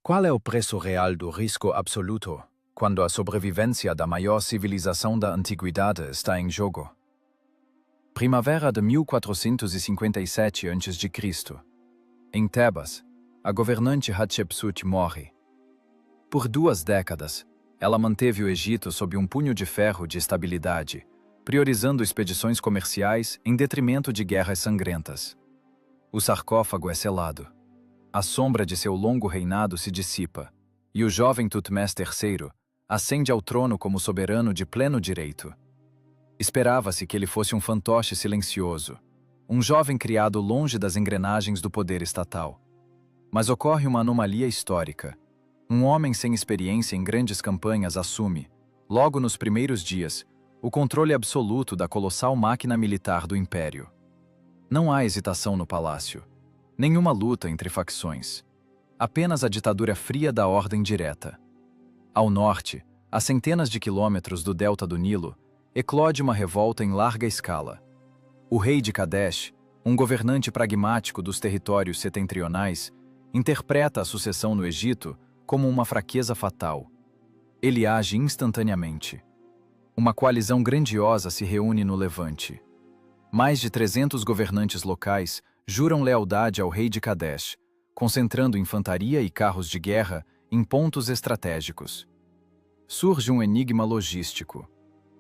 Qual é o preço real do risco absoluto quando a sobrevivência da maior civilização da antiguidade está em jogo? Primavera de 1457 a.C. Em Tebas, a governante Hatshepsut morre. Por 2 décadas, ela manteve o Egito sob um punho de ferro de estabilidade, priorizando expedições comerciais em detrimento de guerras sangrentas. O sarcófago é selado. A sombra de seu longo reinado se dissipa, e o jovem Tutmés III ascende ao trono como soberano de pleno direito. Esperava-se que ele fosse um fantoche silencioso, um jovem criado longe das engrenagens do poder estatal. Mas ocorre uma anomalia histórica. Um homem sem experiência em grandes campanhas assume, logo nos primeiros dias, o controle absoluto da colossal máquina militar do império. Não há hesitação no palácio. Nenhuma luta entre facções. Apenas a ditadura fria da ordem direta. Ao norte, a centenas de quilômetros do delta do Nilo, eclode uma revolta em larga escala. O rei de Kadesh, um governante pragmático dos territórios setentrionais, interpreta a sucessão no Egito como uma fraqueza fatal. Ele age instantaneamente. Uma coalizão grandiosa se reúne no Levante. Mais de 300 governantes locais juram lealdade ao rei de Kadesh, concentrando infantaria e carros de guerra em pontos estratégicos. Surge um enigma logístico.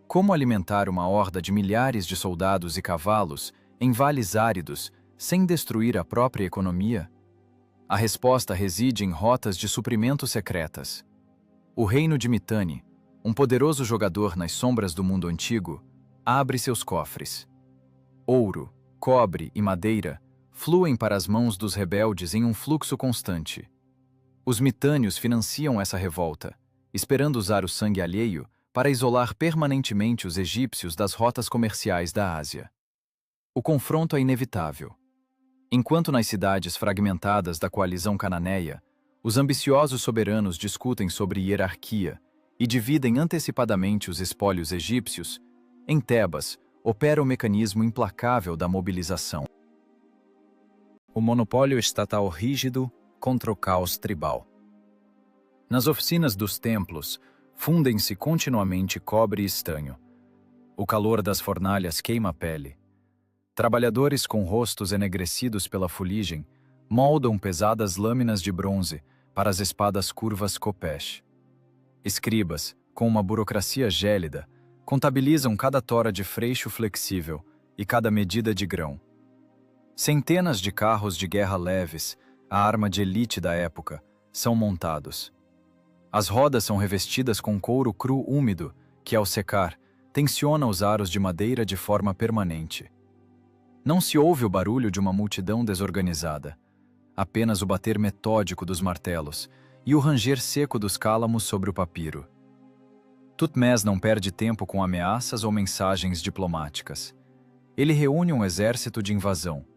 Como alimentar uma horda de milhares de soldados e cavalos em vales áridos sem destruir a própria economia? A resposta reside em rotas de suprimento secretas. O reino de Mitanni, um poderoso jogador nas sombras do mundo antigo, abre seus cofres. Ouro, cobre e madeira fluem para as mãos dos rebeldes em um fluxo constante. Os mitânios financiam essa revolta, esperando usar o sangue alheio para isolar permanentemente os egípcios das rotas comerciais da Ásia. O confronto é inevitável. Enquanto nas cidades fragmentadas da coalizão cananeia, os ambiciosos soberanos discutem sobre hierarquia e dividem antecipadamente os espólios egípcios, em Tebas opera o mecanismo implacável da mobilização. O monopólio estatal rígido contra o caos tribal. Nas oficinas dos templos, fundem-se continuamente cobre e estanho. O calor das fornalhas queima a pele. Trabalhadores com rostos enegrecidos pela fuligem moldam pesadas lâminas de bronze para as espadas curvas Khopesh. Escribas, com uma burocracia gélida, contabilizam cada tora de freixo flexível e cada medida de grão. Centenas de carros de guerra leves, a arma de elite da época, são montados. As rodas são revestidas com couro cru úmido, que ao secar, tensiona os aros de madeira de forma permanente. Não se ouve o barulho de uma multidão desorganizada, apenas o bater metódico dos martelos e o ranger seco dos cálamos sobre o papiro. Tutmés não perde tempo com ameaças ou mensagens diplomáticas. Ele reúne um exército de invasão.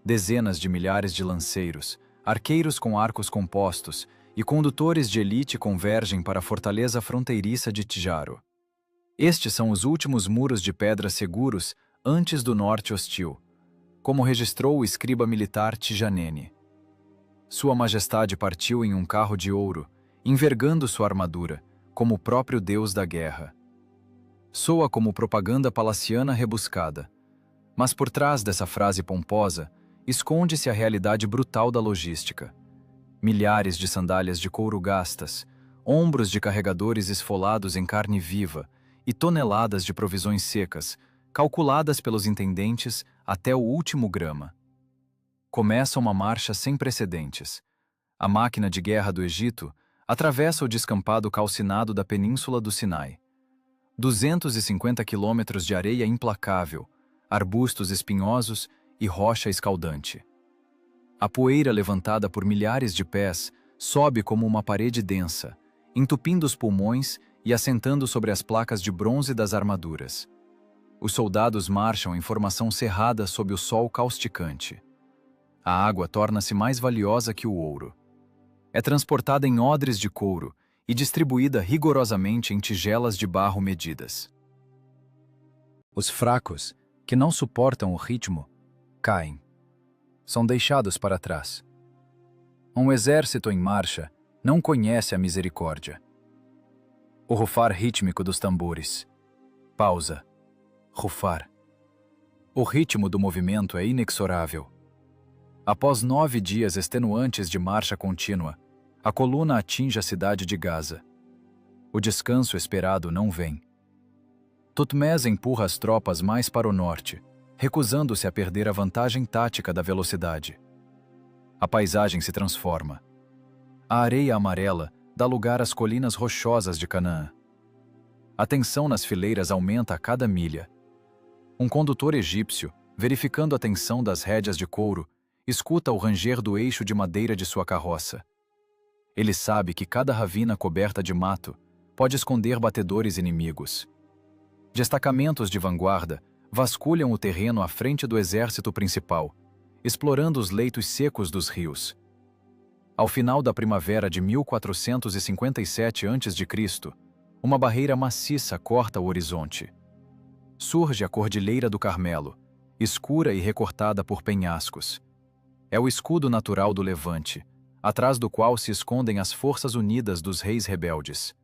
Dezenas de milhares de lanceiros, arqueiros com arcos compostos e condutores de elite convergem para a fortaleza fronteiriça de Tijaro. Estes são os últimos muros de pedra seguros antes do norte hostil, como registrou o escriba militar Tijanene. Sua Majestade partiu em um carro de ouro, envergando sua armadura, como o próprio deus da guerra. Soa como propaganda palaciana rebuscada, mas por trás dessa frase pomposa, esconde-se a realidade brutal da logística. Milhares de sandálias de couro gastas, ombros de carregadores esfolados em carne viva e toneladas de provisões secas, calculadas pelos intendentes até o último grama. Começa uma marcha sem precedentes. A máquina de guerra do Egito atravessa o descampado calcinado da península do Sinai. 250 quilômetros de areia implacável, arbustos espinhosos e rocha escaldante. A poeira levantada por milhares de pés sobe como uma parede densa, entupindo os pulmões e assentando sobre as placas de bronze das armaduras. Os soldados marcham em formação cerrada sob o sol causticante. A água torna-se mais valiosa que o ouro. É transportada em odres de couro e distribuída rigorosamente em tigelas de barro medidas. Os fracos, que não suportam o ritmo, caem. São deixados para trás. Um exército em marcha Não conhece a misericórdia. O rufar rítmico dos tambores. Pausa. Rufar. O ritmo do movimento é inexorável. Após 9 dias extenuantes de marcha contínua, a coluna atinge a cidade de Gaza. O descanso esperado não vem. Thutmés empurra as tropas mais para o norte, recusando-se a perder a vantagem tática da velocidade. A paisagem se transforma. A areia amarela dá lugar às colinas rochosas de Canaã. A tensão nas fileiras aumenta a cada milha. Um condutor egípcio, verificando a tensão das rédeas de couro, escuta o ranger do eixo de madeira de sua carroça. Ele sabe que cada ravina coberta de mato pode esconder batedores inimigos. Destacamentos de vanguarda vasculham o terreno à frente do exército principal, explorando os leitos secos dos rios. Ao final da primavera de 1457 a.C., uma barreira maciça corta o horizonte. Surge a Cordilheira do Carmelo, escura e recortada por penhascos. É o escudo natural do Levante, atrás do qual se escondem as forças unidas dos reis rebeldes.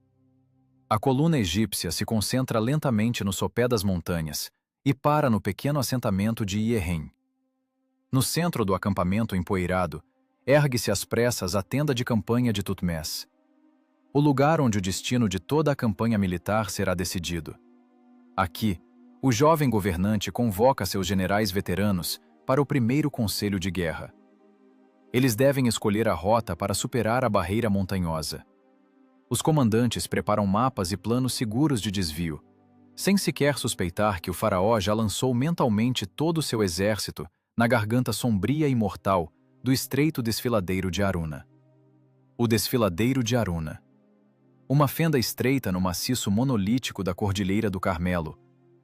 A coluna egípcia se concentra lentamente no sopé das montanhas e para no pequeno assentamento de Ierrém. No centro do acampamento empoeirado, ergue-se às pressas a tenda de campanha de Thutmés. O lugar onde o destino de toda a campanha militar será decidido. Aqui, o jovem governante convoca seus generais veteranos para o primeiro conselho de guerra. Eles devem escolher a rota para superar a barreira montanhosa. Os comandantes preparam mapas e planos seguros de desvio, sem sequer suspeitar que o faraó já lançou mentalmente todo o seu exército na garganta sombria e mortal do estreito desfiladeiro de Aruna. O desfiladeiro de Aruna. Uma fenda estreita no maciço monolítico da Cordilheira do Carmelo,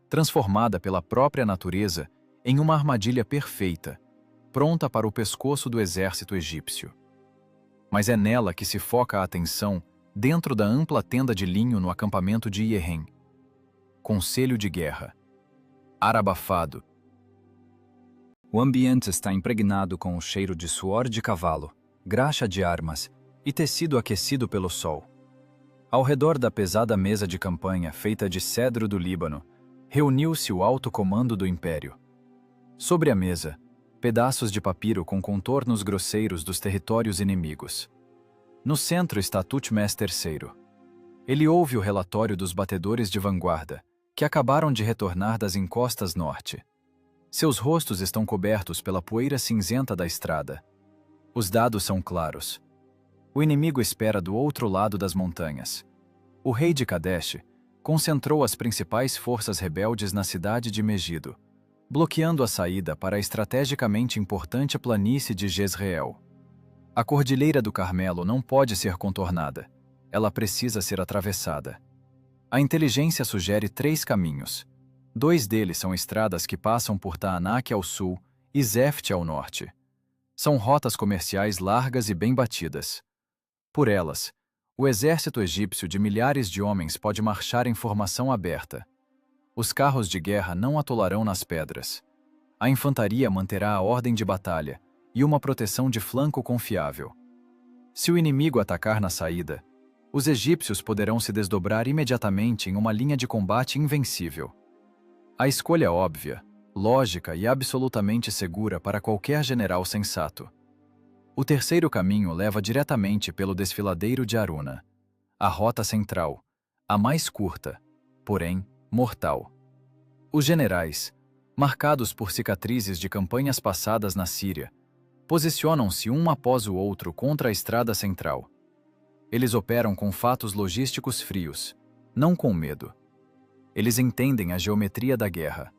transformada pela própria natureza em uma armadilha perfeita, pronta para o pescoço do exército egípcio. Mas é nela que se foca a atenção dentro da ampla tenda de linho no acampamento de Ierrém. Conselho de guerra. Ar abafado. O ambiente está impregnado com o cheiro de suor de cavalo, graxa de armas e tecido aquecido pelo sol. Ao redor da pesada mesa de campanha feita de cedro do Líbano, reuniu-se o alto comando do império. Sobre a mesa, pedaços de papiro com contornos grosseiros dos territórios inimigos. No centro está Thutmés III. Ele ouve o relatório dos batedores de vanguarda, que acabaram de retornar das encostas norte. Seus rostos estão cobertos pela poeira cinzenta da estrada. Os dados são claros. O inimigo espera do outro lado das montanhas. O rei de Kadesh concentrou as principais forças rebeldes na cidade de Megido, bloqueando a saída para a estrategicamente importante planície de Jezreel. A Cordilheira do Carmelo não pode ser contornada. Ela precisa ser atravessada. A inteligência sugere 3 caminhos. 2 deles são estradas que passam por Taanak ao sul e Zefte ao norte. São rotas comerciais largas e bem batidas. Por elas, o exército egípcio de milhares de homens pode marchar em formação aberta. Os carros de guerra não atolarão nas pedras. A infantaria manterá a ordem de batalha e uma proteção de flanco confiável. Se o inimigo atacar na saída, os egípcios poderão se desdobrar imediatamente em uma linha de combate invencível. A escolha é óbvia, lógica e absolutamente segura para qualquer general sensato. O terceiro caminho leva diretamente pelo desfiladeiro de Aruna, a rota central, a mais curta, porém mortal. Os generais, marcados por cicatrizes de campanhas passadas na Síria, posicionam-se um após o outro contra a estrada central. Eles operam com fatos logísticos frios, não com medo. Eles entendem a geometria da guerra.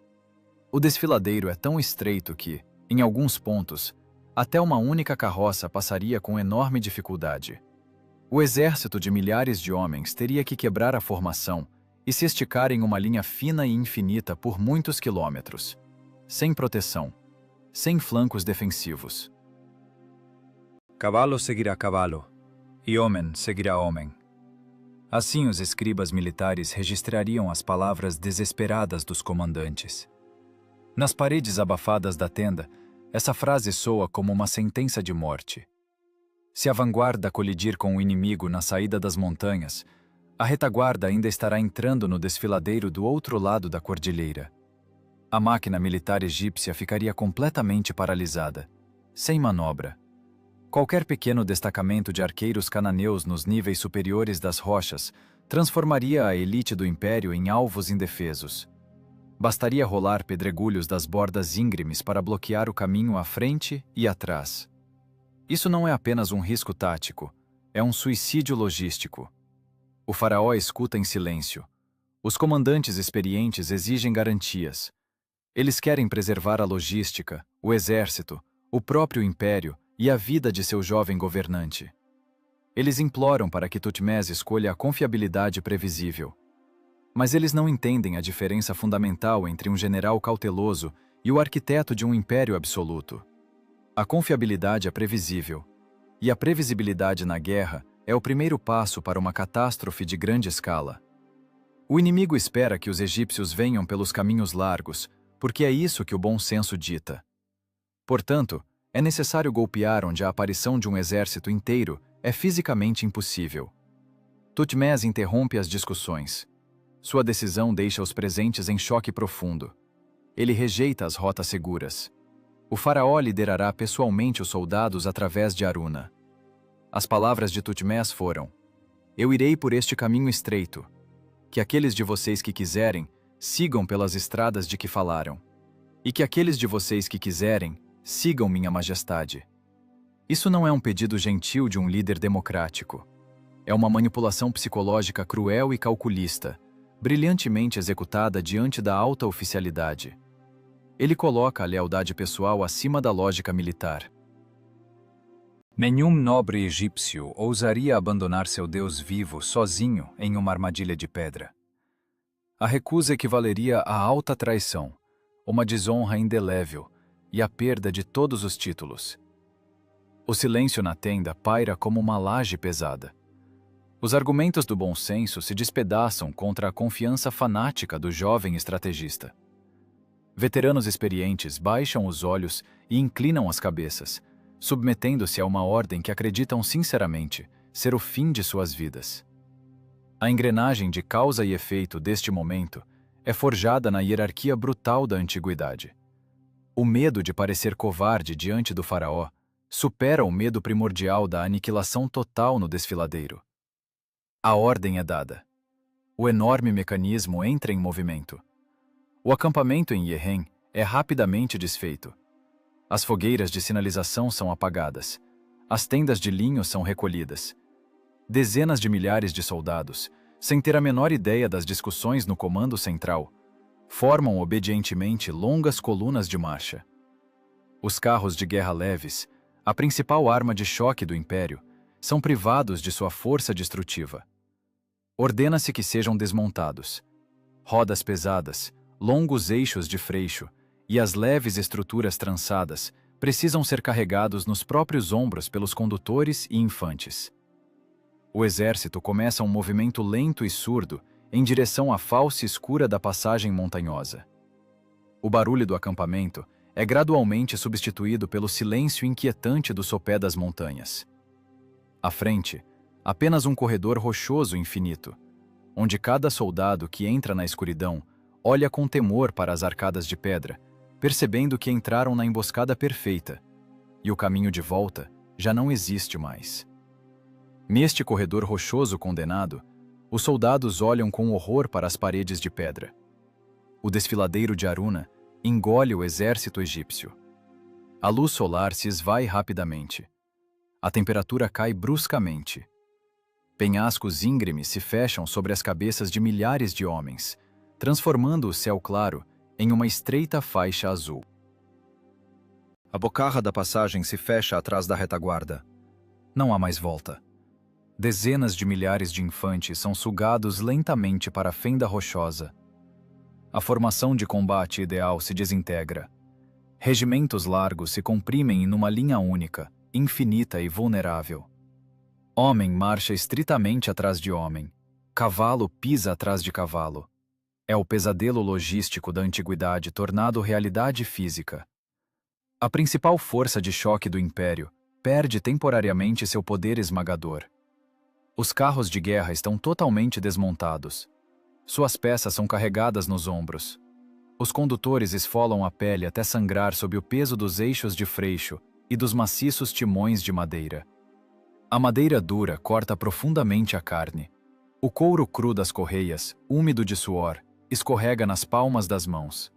O desfiladeiro é tão estreito que, em alguns pontos, até uma única carroça passaria com enorme dificuldade. O exército de milhares de homens teria que quebrar a formação e se esticar em uma linha fina e infinita por muitos quilômetros, sem proteção, sem flancos defensivos. Cavalo seguirá cavalo, e homem seguirá homem. Assim os escribas militares registrariam as palavras desesperadas dos comandantes. Nas paredes abafadas da tenda, essa frase soa como uma sentença de morte. Se a vanguarda colidir com o inimigo na saída das montanhas, a retaguarda ainda estará entrando no desfiladeiro do outro lado da cordilheira. A máquina militar egípcia ficaria completamente paralisada, sem manobra. Qualquer pequeno destacamento de arqueiros cananeus nos níveis superiores das rochas transformaria a elite do império em alvos indefesos. Bastaria rolar pedregulhos das bordas íngremes para bloquear o caminho à frente e atrás. Isso não é apenas um risco tático, é um suicídio logístico. O faraó escuta em silêncio. Os comandantes experientes exigem garantias. Eles querem preservar a logística, o exército, o próprio império e a vida de seu jovem governante. Eles imploram para que Tutmés escolha a confiabilidade previsível. Mas eles não entendem a diferença fundamental entre um general cauteloso e o arquiteto de um império absoluto. A confiabilidade é previsível, e a previsibilidade na guerra é o primeiro passo para uma catástrofe de grande escala. O inimigo espera que os egípcios venham pelos caminhos largos, porque é isso que o bom senso dita. Portanto, é necessário golpear onde a aparição de um exército inteiro é fisicamente impossível. Tutmés interrompe as discussões. Sua decisão deixa os presentes em choque profundo. Ele rejeita as rotas seguras. O faraó liderará pessoalmente os soldados através de Aruna. As palavras de Tutmés foram: "Eu irei por este caminho estreito. Que aqueles de vocês que quiserem, sigam pelas estradas de que falaram. E que aqueles de vocês que quiserem, sigam minha majestade." Isso não é um pedido gentil de um líder democrático. É uma manipulação psicológica cruel e calculista, brilhantemente executada diante da alta oficialidade. Ele coloca a lealdade pessoal acima da lógica militar. Nenhum nobre egípcio ousaria abandonar seu Deus vivo sozinho em uma armadilha de pedra. A recusa equivaleria a alta traição, uma desonra indelével e a perda de todos os títulos. O silêncio na tenda paira como uma laje pesada. Os argumentos do bom senso se despedaçam contra a confiança fanática do jovem estrategista. Veteranos experientes baixam os olhos e inclinam as cabeças, submetendo-se a uma ordem que acreditam sinceramente ser o fim de suas vidas. A engrenagem de causa e efeito deste momento é forjada na hierarquia brutal da antiguidade. O medo de parecer covarde diante do faraó supera o medo primordial da aniquilação total no desfiladeiro. A ordem é dada. O enorme mecanismo entra em movimento. O acampamento em Yehen é rapidamente desfeito. As fogueiras de sinalização são apagadas. As tendas de linho são recolhidas. Dezenas de milhares de soldados, sem ter a menor ideia das discussões no comando central, formam obedientemente longas colunas de marcha. Os carros de guerra leves, a principal arma de choque do império, são privados de sua força destrutiva. Ordena-se que sejam desmontados. Rodas pesadas, longos eixos de freixo e as leves estruturas trançadas precisam ser carregados nos próprios ombros pelos condutores e infantes. O exército começa um movimento lento e surdo em direção à falsa escura da passagem montanhosa. O barulho do acampamento é gradualmente substituído pelo silêncio inquietante do sopé das montanhas. À frente, apenas um corredor rochoso infinito, onde cada soldado que entra na escuridão olha com temor para as arcadas de pedra, percebendo que entraram na emboscada perfeita, e o caminho de volta já não existe mais. Neste corredor rochoso condenado, os soldados olham com horror para as paredes de pedra. O desfiladeiro de Aruna engole o exército egípcio. A luz solar se esvai rapidamente. A temperatura cai bruscamente. Penhascos íngremes se fecham sobre as cabeças de milhares de homens, transformando o céu claro em uma estreita faixa azul. A bocarra da passagem se fecha atrás da retaguarda. Não há mais volta. Dezenas de milhares de infantes são sugados lentamente para a fenda rochosa. A formação de combate ideal se desintegra. Regimentos largos se comprimem numa linha única, infinita e vulnerável. Homem marcha estritamente atrás de homem. Cavalo pisa atrás de cavalo. É o pesadelo logístico da antiguidade tornado realidade física. A principal força de choque do império perde temporariamente seu poder esmagador. Os carros de guerra estão totalmente desmontados. Suas peças são carregadas nos ombros. Os condutores esfolam a pele até sangrar sob o peso dos eixos de freixo e dos maciços timões de madeira. A madeira dura corta profundamente a carne. O couro cru das correias, úmido de suor, escorrega nas palmas das mãos.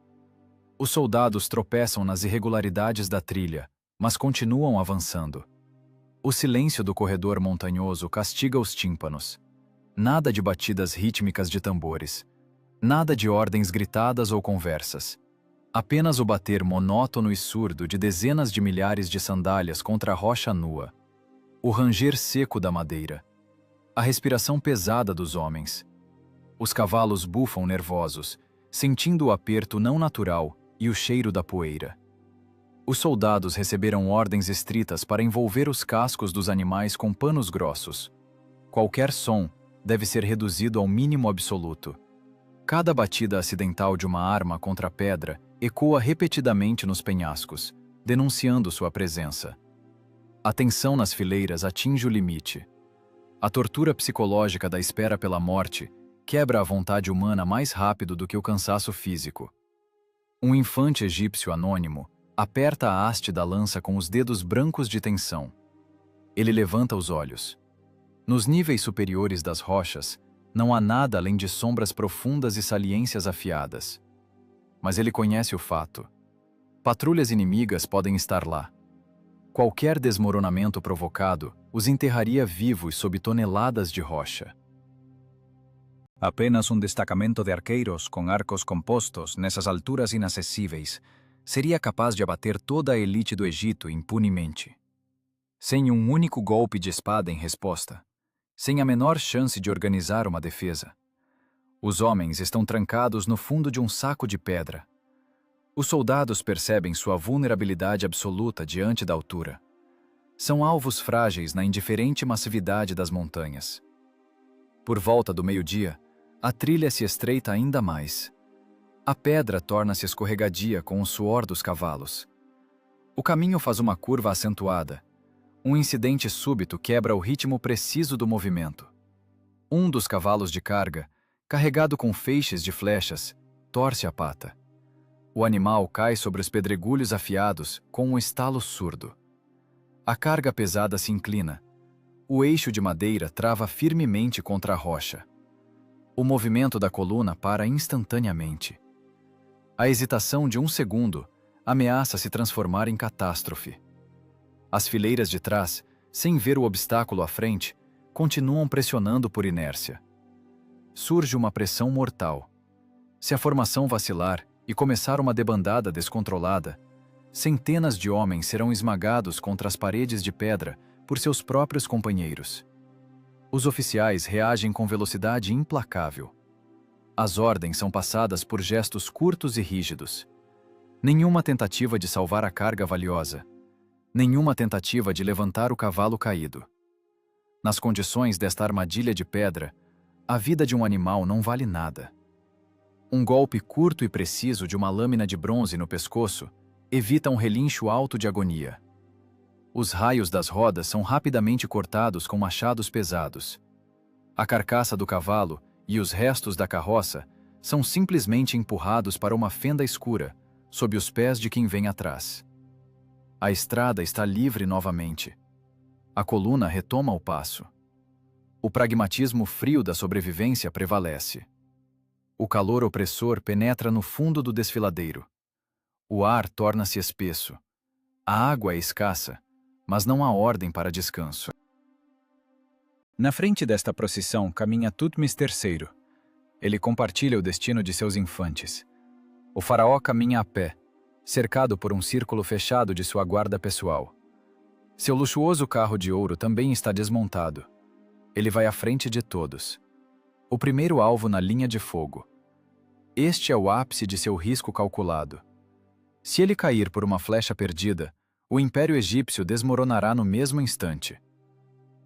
Os soldados tropeçam nas irregularidades da trilha, mas continuam avançando. O silêncio do corredor montanhoso castiga os tímpanos. Nada de batidas rítmicas de tambores. Nada de ordens gritadas ou conversas. Apenas o bater monótono e surdo de dezenas de milhares de sandálias contra a rocha nua. O ranger seco da madeira. A respiração pesada dos homens. Os cavalos bufam nervosos, sentindo o aperto não natural e o cheiro da poeira. Os soldados receberam ordens estritas para envolver os cascos dos animais com panos grossos. Qualquer som deve ser reduzido ao mínimo absoluto. Cada batida acidental de uma arma contra a pedra ecoa repetidamente nos penhascos, denunciando sua presença. A tensão nas fileiras atinge o limite. A tortura psicológica da espera pela morte quebra a vontade humana mais rápido do que o cansaço físico. Um infante egípcio anônimo aperta a haste da lança com os dedos brancos de tensão. Ele levanta os olhos. Nos níveis superiores das rochas, não há nada além de sombras profundas e saliências afiadas. Mas ele conhece o fato. Patrulhas inimigas podem estar lá. Qualquer desmoronamento provocado os enterraria vivos sob toneladas de rocha. Apenas um destacamento de arqueiros com arcos compostos nessas alturas inacessíveis seria capaz de abater toda a elite do Egito impunemente. Sem um único golpe de espada em resposta, sem a menor chance de organizar uma defesa. Os homens estão trancados no fundo de um saco de pedra. Os soldados percebem sua vulnerabilidade absoluta diante da altura. São alvos frágeis na indiferente massividade das montanhas. Por volta do meio-dia, a trilha se estreita ainda mais. A pedra torna-se escorregadia com o suor dos cavalos. O caminho faz uma curva acentuada. Um incidente súbito quebra o ritmo preciso do movimento. Um dos cavalos de carga, carregado com feixes de flechas, torce a pata. O animal cai sobre os pedregulhos afiados com um estalo surdo. A carga pesada se inclina. O eixo de madeira trava firmemente contra a rocha. O movimento da coluna para instantaneamente. A hesitação de um segundo ameaça se transformar em catástrofe. As fileiras de trás, sem ver o obstáculo à frente, continuam pressionando por inércia. Surge uma pressão mortal. Se a formação vacilar e começar uma debandada descontrolada, centenas de homens serão esmagados contra as paredes de pedra por seus próprios companheiros. Os oficiais reagem com velocidade implacável. As ordens são passadas por gestos curtos e rígidos. Nenhuma tentativa de salvar a carga valiosa. Nenhuma tentativa de levantar o cavalo caído. Nas condições desta armadilha de pedra, a vida de um animal não vale nada. Um golpe curto e preciso de uma lâmina de bronze no pescoço evita um relincho alto de agonia. Os raios das rodas são rapidamente cortados com machados pesados. A carcaça do cavalo e os restos da carroça são simplesmente empurrados para uma fenda escura, sob os pés de quem vem atrás. A estrada está livre novamente. A coluna retoma o passo. O pragmatismo frio da sobrevivência prevalece. O calor opressor penetra no fundo do desfiladeiro. O ar torna-se espesso. A água é escassa, mas não há ordem para descanso. Na frente desta procissão caminha Tutmés III. Ele compartilha o destino de seus infantes. O faraó caminha a pé, cercado por um círculo fechado de sua guarda pessoal. Seu luxuoso carro de ouro também está desmontado. Ele vai à frente de todos. O primeiro alvo na linha de fogo. Este é o ápice de seu risco calculado. Se ele cair por uma flecha perdida, o Império Egípcio desmoronará no mesmo instante.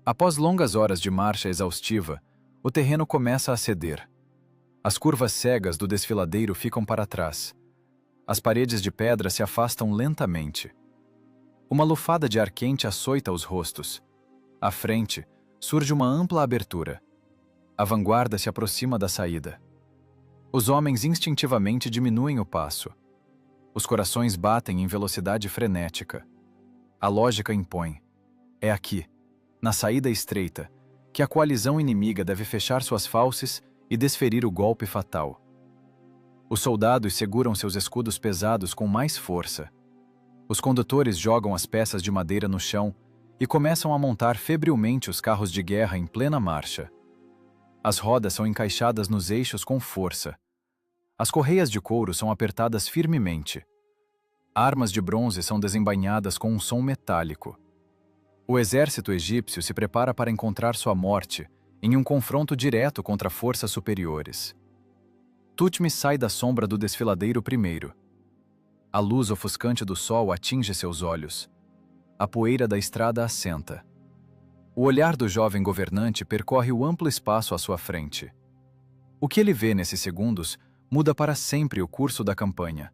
Após longas horas de marcha exaustiva, o terreno começa a ceder. As curvas cegas do desfiladeiro ficam para trás. As paredes de pedra se afastam lentamente. Uma lufada de ar quente açoita os rostos. À frente, surge uma ampla abertura. A vanguarda se aproxima da saída. Os homens instintivamente diminuem o passo. Os corações batem em velocidade frenética. A lógica impõe. É aqui, na saída estreita, que a coalizão inimiga deve fechar suas fauces e desferir o golpe fatal. Os soldados seguram seus escudos pesados com mais força. Os condutores jogam as peças de madeira no chão e começam a montar febrilmente os carros de guerra em plena marcha. As rodas são encaixadas nos eixos com força. As correias de couro são apertadas firmemente. Armas de bronze são desembainhadas com um som metálico. O exército egípcio se prepara para encontrar sua morte em um confronto direto contra forças superiores. Tutmes sai da sombra do desfiladeiro primeiro. A luz ofuscante do sol atinge seus olhos. A poeira da estrada assenta. O olhar do jovem governante percorre o amplo espaço à sua frente. O que ele vê nesses segundos muda para sempre o curso da campanha.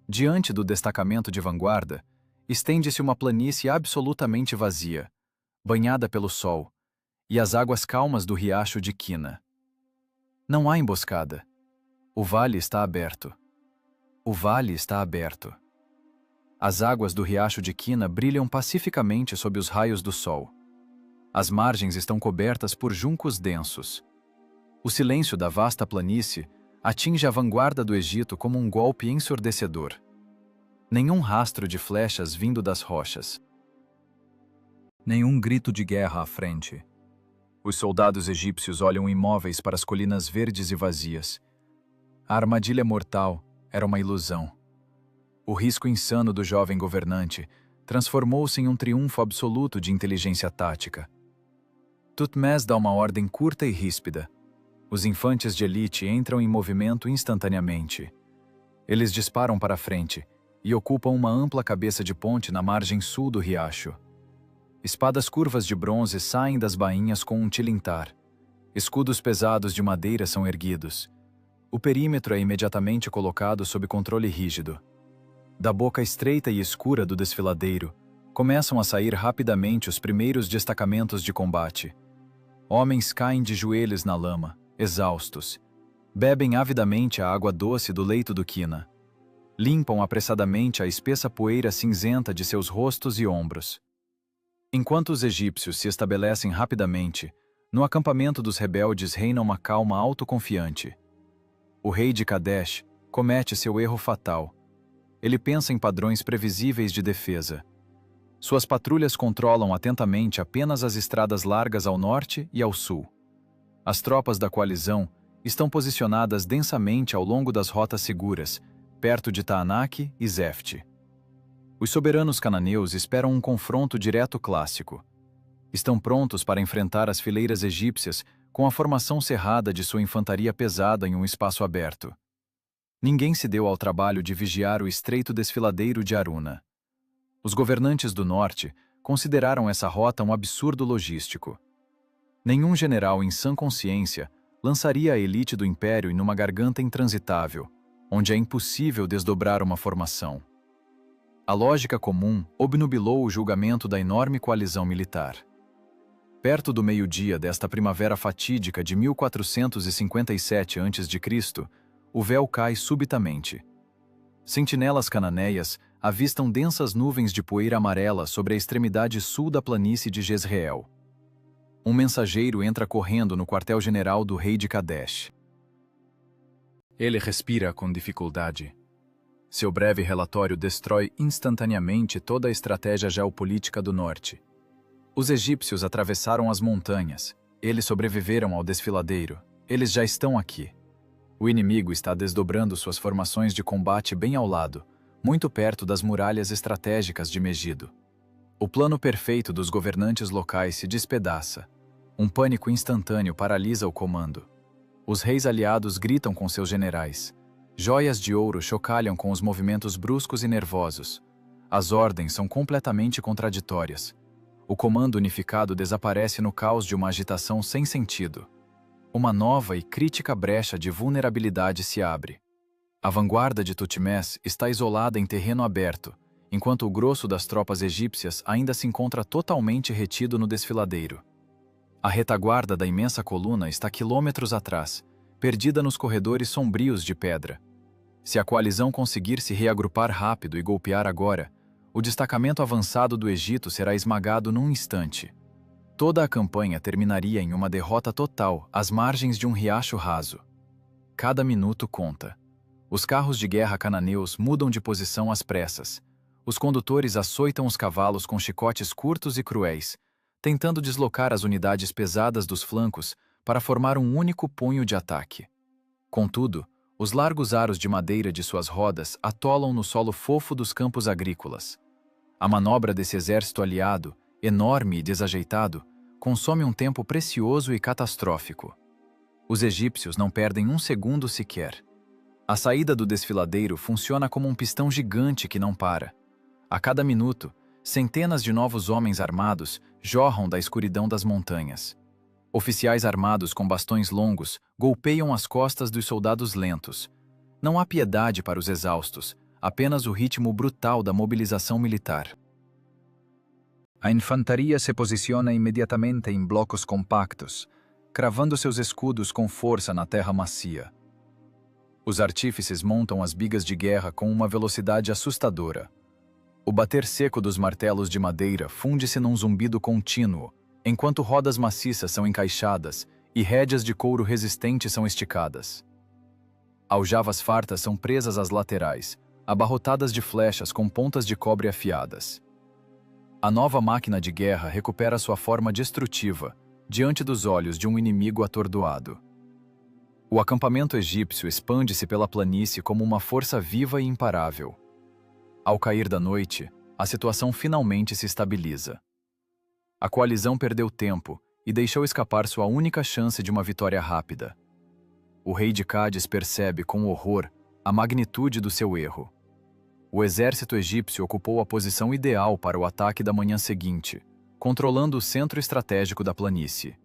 Diante do destacamento de vanguarda, estende-se uma planície absolutamente vazia, banhada pelo sol, e as águas calmas do riacho de Quina. Não há emboscada. O vale está aberto. O vale está aberto. As águas do riacho de Quina brilham pacificamente sob os raios do sol. As margens estão cobertas por juncos densos. O silêncio da vasta planície atinge a vanguarda do Egito como um golpe ensurdecedor. Nenhum rastro de flechas vindo das rochas. Nenhum grito de guerra à frente. Os soldados egípcios olham imóveis para as colinas verdes e vazias. A armadilha mortal era uma ilusão. O risco insano do jovem governante transformou-se em um triunfo absoluto de inteligência tática. Tutmés dá uma ordem curta e ríspida. Os infantes de elite entram em movimento instantaneamente. Eles disparam para a frente e ocupam uma ampla cabeça de ponte na margem sul do riacho. Espadas curvas de bronze saem das bainhas com um tilintar. Escudos pesados de madeira são erguidos. O perímetro é imediatamente colocado sob controle rígido. Da boca estreita e escura do desfiladeiro, começam a sair rapidamente os primeiros destacamentos de combate. Homens caem de joelhos na lama, exaustos. Bebem avidamente a água doce do leito do Quina. Limpam apressadamente a espessa poeira cinzenta de seus rostos e ombros. Enquanto os egípcios se estabelecem rapidamente, no acampamento dos rebeldes reina uma calma autoconfiante. O rei de Kadesh comete seu erro fatal. Ele pensa em padrões previsíveis de defesa. Suas patrulhas controlam atentamente apenas as estradas largas ao norte e ao sul. As tropas da coalizão estão posicionadas densamente ao longo das rotas seguras, perto de Taanaki e Zefte. Os soberanos cananeus esperam um confronto direto clássico. Estão prontos para enfrentar as fileiras egípcias com a formação cerrada de sua infantaria pesada em um espaço aberto. Ninguém se deu ao trabalho de vigiar o estreito desfiladeiro de Aruna. Os governantes do norte consideraram essa rota um absurdo logístico. Nenhum general em sã consciência lançaria a elite do império em uma garganta intransitável, onde é impossível desdobrar uma formação. A lógica comum obnubilou o julgamento da enorme coalizão militar. Perto do meio-dia desta primavera fatídica de 1457 a.C., o véu cai subitamente. Sentinelas cananeias avistam densas nuvens de poeira amarela sobre a extremidade sul da planície de Jezreel. Um mensageiro entra correndo no quartel-general do rei de Kadesh. Ele respira com dificuldade. Seu breve relatório destrói instantaneamente toda a estratégia geopolítica do norte. Os egípcios atravessaram as montanhas. Eles sobreviveram ao desfiladeiro. Eles já estão aqui. O inimigo está desdobrando suas formações de combate bem ao lado, muito perto das muralhas estratégicas de Megido. O plano perfeito dos governantes locais se despedaça. Um pânico instantâneo paralisa o comando. Os reis aliados gritam com seus generais. Joias de ouro chocalham com os movimentos bruscos e nervosos. As ordens são completamente contraditórias. O comando unificado desaparece no caos de uma agitação sem sentido. Uma nova e crítica brecha de vulnerabilidade se abre. A vanguarda de Tutmés está isolada em terreno aberto, enquanto o grosso das tropas egípcias ainda se encontra totalmente retido no desfiladeiro. A retaguarda da imensa coluna está quilômetros atrás, perdida nos corredores sombrios de pedra. Se a coalizão conseguir se reagrupar rápido e golpear agora, o destacamento avançado do Egito será esmagado num instante. Toda a campanha terminaria em uma derrota total às margens de um riacho raso. Cada minuto conta. Os carros de guerra cananeus mudam de posição às pressas. Os condutores açoitam os cavalos com chicotes curtos e cruéis, tentando deslocar as unidades pesadas dos flancos para formar um único punho de ataque. Contudo, os largos aros de madeira de suas rodas atolam no solo fofo dos campos agrícolas. A manobra desse exército aliado, enorme e desajeitado, consome um tempo precioso e catastrófico. Os egípcios não perdem um segundo sequer. A saída do desfiladeiro funciona como um pistão gigante que não para. A cada minuto, centenas de novos homens armados jorram da escuridão das montanhas. Oficiais armados com bastões longos golpeiam as costas dos soldados lentos. Não há piedade para os exaustos, apenas o ritmo brutal da mobilização militar. A infantaria se posiciona imediatamente em blocos compactos, cravando seus escudos com força na terra macia. Os artífices montam as bigas de guerra com uma velocidade assustadora. O bater seco dos martelos de madeira funde-se num zumbido contínuo, enquanto rodas maciças são encaixadas e rédeas de couro resistente são esticadas. Aljavas fartas são presas às laterais, abarrotadas de flechas com pontas de cobre afiadas. A nova máquina de guerra recupera sua forma destrutiva diante dos olhos de um inimigo atordoado. O acampamento egípcio expande-se pela planície como uma força viva e imparável. Ao cair da noite, a situação finalmente se estabiliza. A coalizão perdeu tempo e deixou escapar sua única chance de uma vitória rápida. O rei de Cádiz percebe com horror a magnitude do seu erro. O exército egípcio ocupou a posição ideal para o ataque da manhã seguinte, controlando o centro estratégico da planície.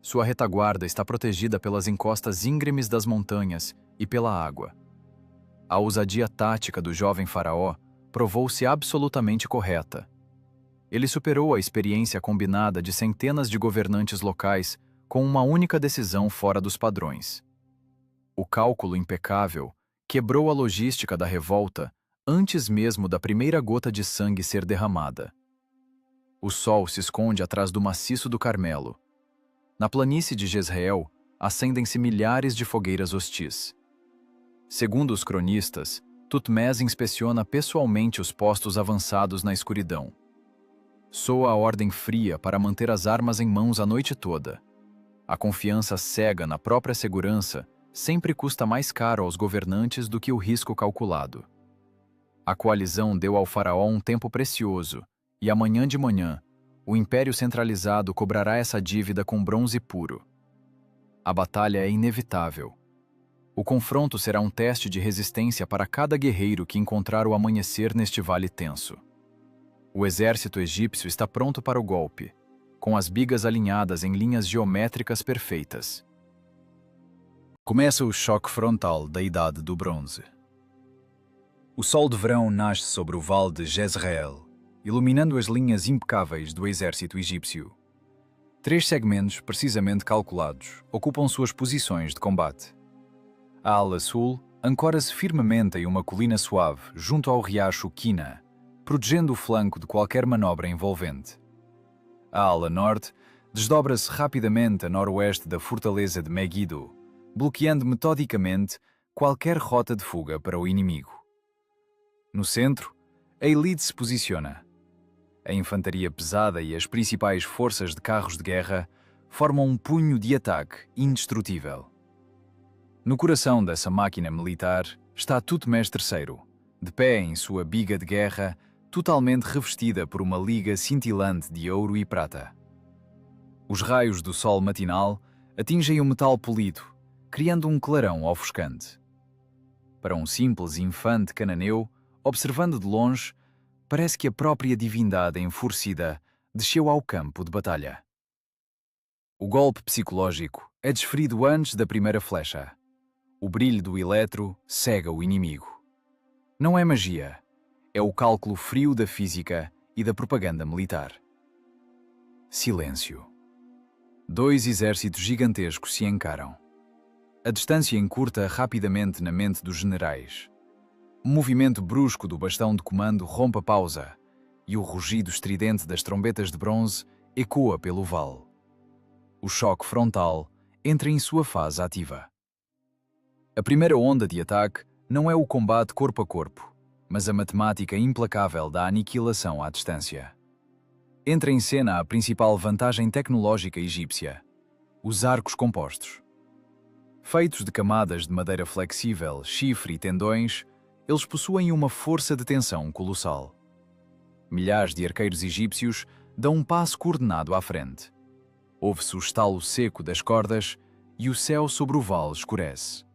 Sua retaguarda está protegida pelas encostas íngremes das montanhas e pela água. A ousadia tática do jovem faraó provou-se absolutamente correta. Ele superou a experiência combinada de centenas de governantes locais com uma única decisão fora dos padrões. O cálculo impecável quebrou a logística da revolta antes mesmo da primeira gota de sangue ser derramada. O sol se esconde atrás do maciço do Carmelo. Na planície de Jezreel, acendem-se milhares de fogueiras hostis. Segundo os cronistas, Tutmés inspeciona pessoalmente os postos avançados na escuridão. Soa a ordem fria para manter as armas em mãos a noite toda. A confiança cega na própria segurança sempre custa mais caro aos governantes do que o risco calculado. A coalizão deu ao faraó um tempo precioso, e amanhã de manhã, o Império Centralizado cobrará essa dívida com bronze puro. A batalha é inevitável. O confronto será um teste de resistência para cada guerreiro que encontrar o amanhecer neste vale tenso. O exército egípcio está pronto para o golpe, com as bigas alinhadas em linhas geométricas perfeitas. Começa o choque frontal da Idade do Bronze. O sol de verão nasce sobre o vale de Jezreel, iluminando as linhas impecáveis do exército egípcio. 3 segmentos precisamente calculados ocupam suas posições de combate. A ala sul ancora-se firmemente em uma colina suave junto ao riacho Quina, protegendo o flanco de qualquer manobra envolvente. A ala norte desdobra-se rapidamente a noroeste da fortaleza de Megiddo, bloqueando metodicamente qualquer rota de fuga para o inimigo. No centro, a elite se posiciona. A infantaria pesada e as principais forças de carros de guerra formam um punho de ataque indestrutível. No coração dessa máquina militar está Tutmés III, de pé em sua biga de guerra, totalmente revestida por uma liga cintilante de ouro e prata. Os raios do sol matinal atingem o metal polido, criando um clarão ofuscante. Para um simples infante cananeu, observando de longe, parece que a própria divindade enfurecida desceu ao campo de batalha. O golpe psicológico é desferido antes da primeira flecha. O brilho do eletro cega o inimigo. Não é magia. É o cálculo frio da física e da propaganda militar. Silêncio. Dois exércitos gigantescos se encaram. A distância encurta rapidamente na mente dos generais. Um movimento brusco do bastão de comando rompe a pausa, e o rugido estridente das trombetas de bronze ecoa pelo vale. O choque frontal entra em sua fase ativa. A primeira onda de ataque não é o combate corpo a corpo, mas a matemática implacável da aniquilação à distância. Entra em cena a principal vantagem tecnológica egípcia: os arcos compostos. Feitos de camadas de madeira flexível, chifre e tendões, eles possuem uma força de tensão colossal. Milhares de arqueiros egípcios dão um passo coordenado à frente. Ouve-se o estalo seco das cordas e o céu sobre o vale escurece.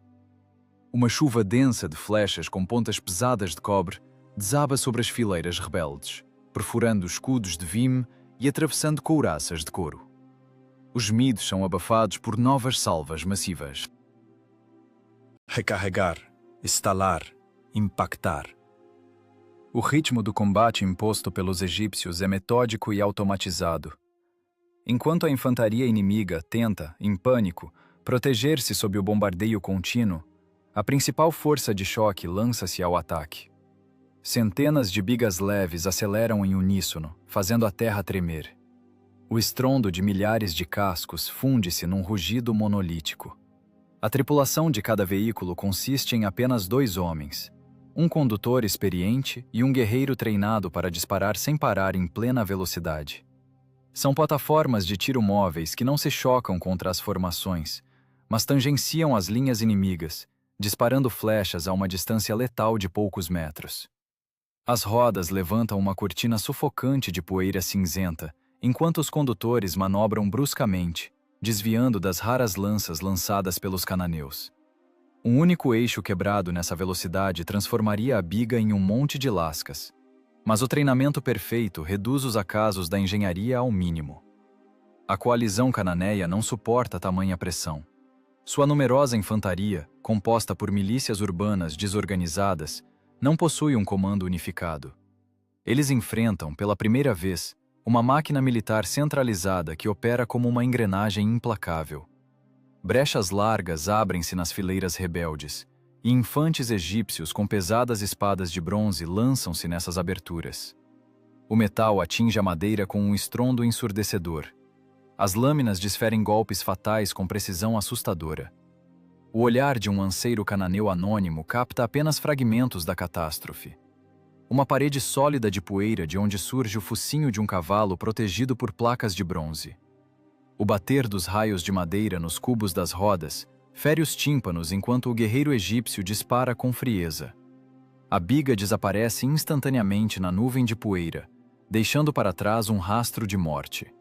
Uma chuva densa de flechas com pontas pesadas de cobre desaba sobre as fileiras rebeldes, perfurando escudos de vime e atravessando couraças de couro. Os gemidos são abafados por novas salvas massivas. Recarregar, estalar, impactar. O ritmo do combate imposto pelos egípcios é metódico e automatizado. Enquanto a infantaria inimiga tenta, em pânico, proteger-se sob o bombardeio contínuo, a principal força de choque lança-se ao ataque. Centenas de bigas leves aceleram em uníssono, fazendo a terra tremer. O estrondo de milhares de cascos funde-se num rugido monolítico. A tripulação de cada veículo consiste em apenas 2 homens, um condutor experiente e um guerreiro treinado para disparar sem parar em plena velocidade. São plataformas de tiro móveis que não se chocam contra as formações, mas tangenciam as linhas inimigas, disparando flechas a uma distância letal de poucos metros. As rodas levantam uma cortina sufocante de poeira cinzenta, enquanto os condutores manobram bruscamente, desviando das raras lanças lançadas pelos cananeus. Um único eixo quebrado nessa velocidade transformaria a biga em um monte de lascas. Mas o treinamento perfeito reduz os acasos da engenharia ao mínimo. A coalizão cananeia não suporta tamanha pressão. Sua numerosa infantaria, composta por milícias urbanas desorganizadas, não possui um comando unificado. Eles enfrentam, pela primeira vez, uma máquina militar centralizada que opera como uma engrenagem implacável. Brechas largas abrem-se nas fileiras rebeldes, e infantes egípcios com pesadas espadas de bronze lançam-se nessas aberturas. O metal atinge a madeira com um estrondo ensurdecedor. As lâminas desferem golpes fatais com precisão assustadora. O olhar de um anseiro cananeu anônimo capta apenas fragmentos da catástrofe. Uma parede sólida de poeira de onde surge o focinho de um cavalo protegido por placas de bronze. O bater dos raios de madeira nos cubos das rodas fere os tímpanos enquanto o guerreiro egípcio dispara com frieza. A biga desaparece instantaneamente na nuvem de poeira, deixando para trás um rastro de morte.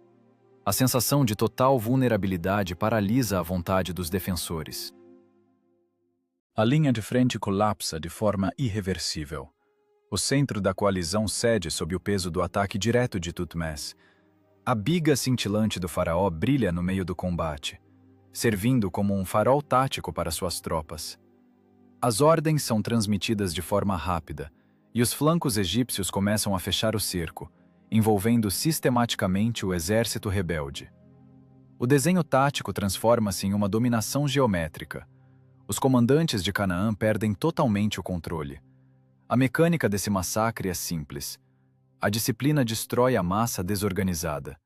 A sensação de total vulnerabilidade paralisa a vontade dos defensores. A linha de frente colapsa de forma irreversível. O centro da coalizão cede sob o peso do ataque direto de Tutmés. A biga cintilante do faraó brilha no meio do combate, servindo como um farol tático para suas tropas. As ordens são transmitidas de forma rápida, e os flancos egípcios começam a fechar o cerco, envolvendo sistematicamente o exército rebelde. O desenho tático transforma-se em uma dominação geométrica. Os comandantes de Canaã perdem totalmente o controle. A mecânica desse massacre é simples. A disciplina destrói a massa desorganizada.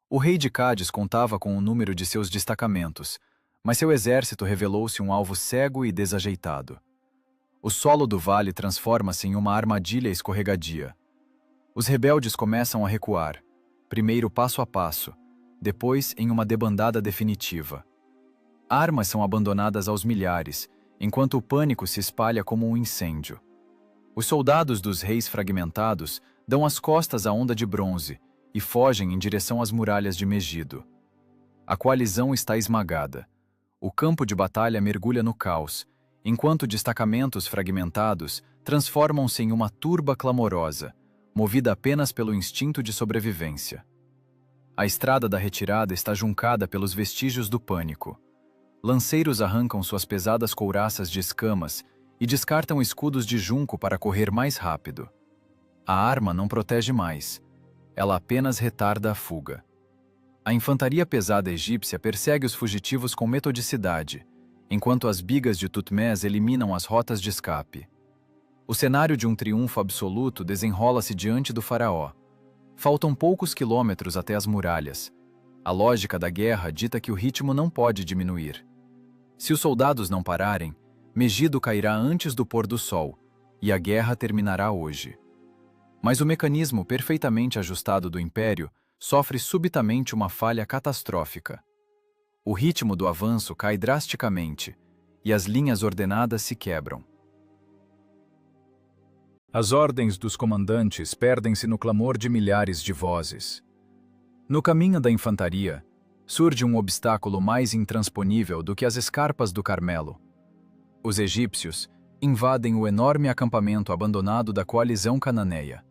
O rei de Cádiz contava com o número de seus destacamentos, mas seu exército revelou-se um alvo cego e desajeitado. O solo do vale transforma-se em uma armadilha escorregadia. Os rebeldes começam a recuar, primeiro passo a passo, depois em uma debandada definitiva. Armas são abandonadas aos milhares, enquanto o pânico se espalha como um incêndio. Os soldados dos reis fragmentados dão as costas à onda de bronze e fogem em direção às muralhas de Megido. A coalizão está esmagada. O campo de batalha mergulha no caos, enquanto destacamentos fragmentados transformam-se em uma turba clamorosa, movida apenas pelo instinto de sobrevivência. A estrada da retirada está juncada pelos vestígios do pânico. Lanceiros arrancam suas pesadas couraças de escamas e descartam escudos de junco para correr mais rápido. A arma não protege mais, ela apenas retarda a fuga. A infantaria pesada egípcia persegue os fugitivos com metodicidade, enquanto as bigas de Tutmés eliminam as rotas de escape. O cenário de um triunfo absoluto desenrola-se diante do faraó. Faltam poucos quilômetros até as muralhas. A lógica da guerra dita que o ritmo não pode diminuir. Se os soldados não pararem, Megido cairá antes do pôr do sol, e a guerra terminará hoje. Mas o mecanismo perfeitamente ajustado do império sofre subitamente uma falha catastrófica. O ritmo do avanço cai drasticamente, e as linhas ordenadas se quebram. As ordens dos comandantes perdem-se no clamor de milhares de vozes. No caminho da infantaria, surge um obstáculo mais intransponível do que as escarpas do Carmelo. Os egípcios invadem o enorme acampamento abandonado da coalizão cananeia.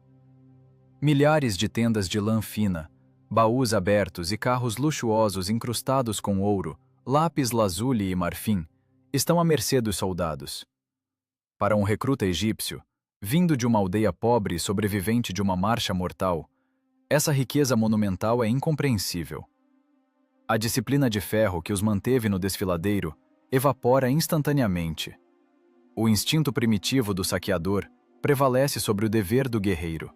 Milhares de tendas de lã fina, baús abertos e carros luxuosos incrustados com ouro, lápis lazuli e marfim estão à mercê dos soldados. Para um recruta egípcio, vindo de uma aldeia pobre e sobrevivente de uma marcha mortal, essa riqueza monumental é incompreensível. A disciplina de ferro que os manteve no desfiladeiro evapora instantaneamente. O instinto primitivo do saqueador prevalece sobre o dever do guerreiro.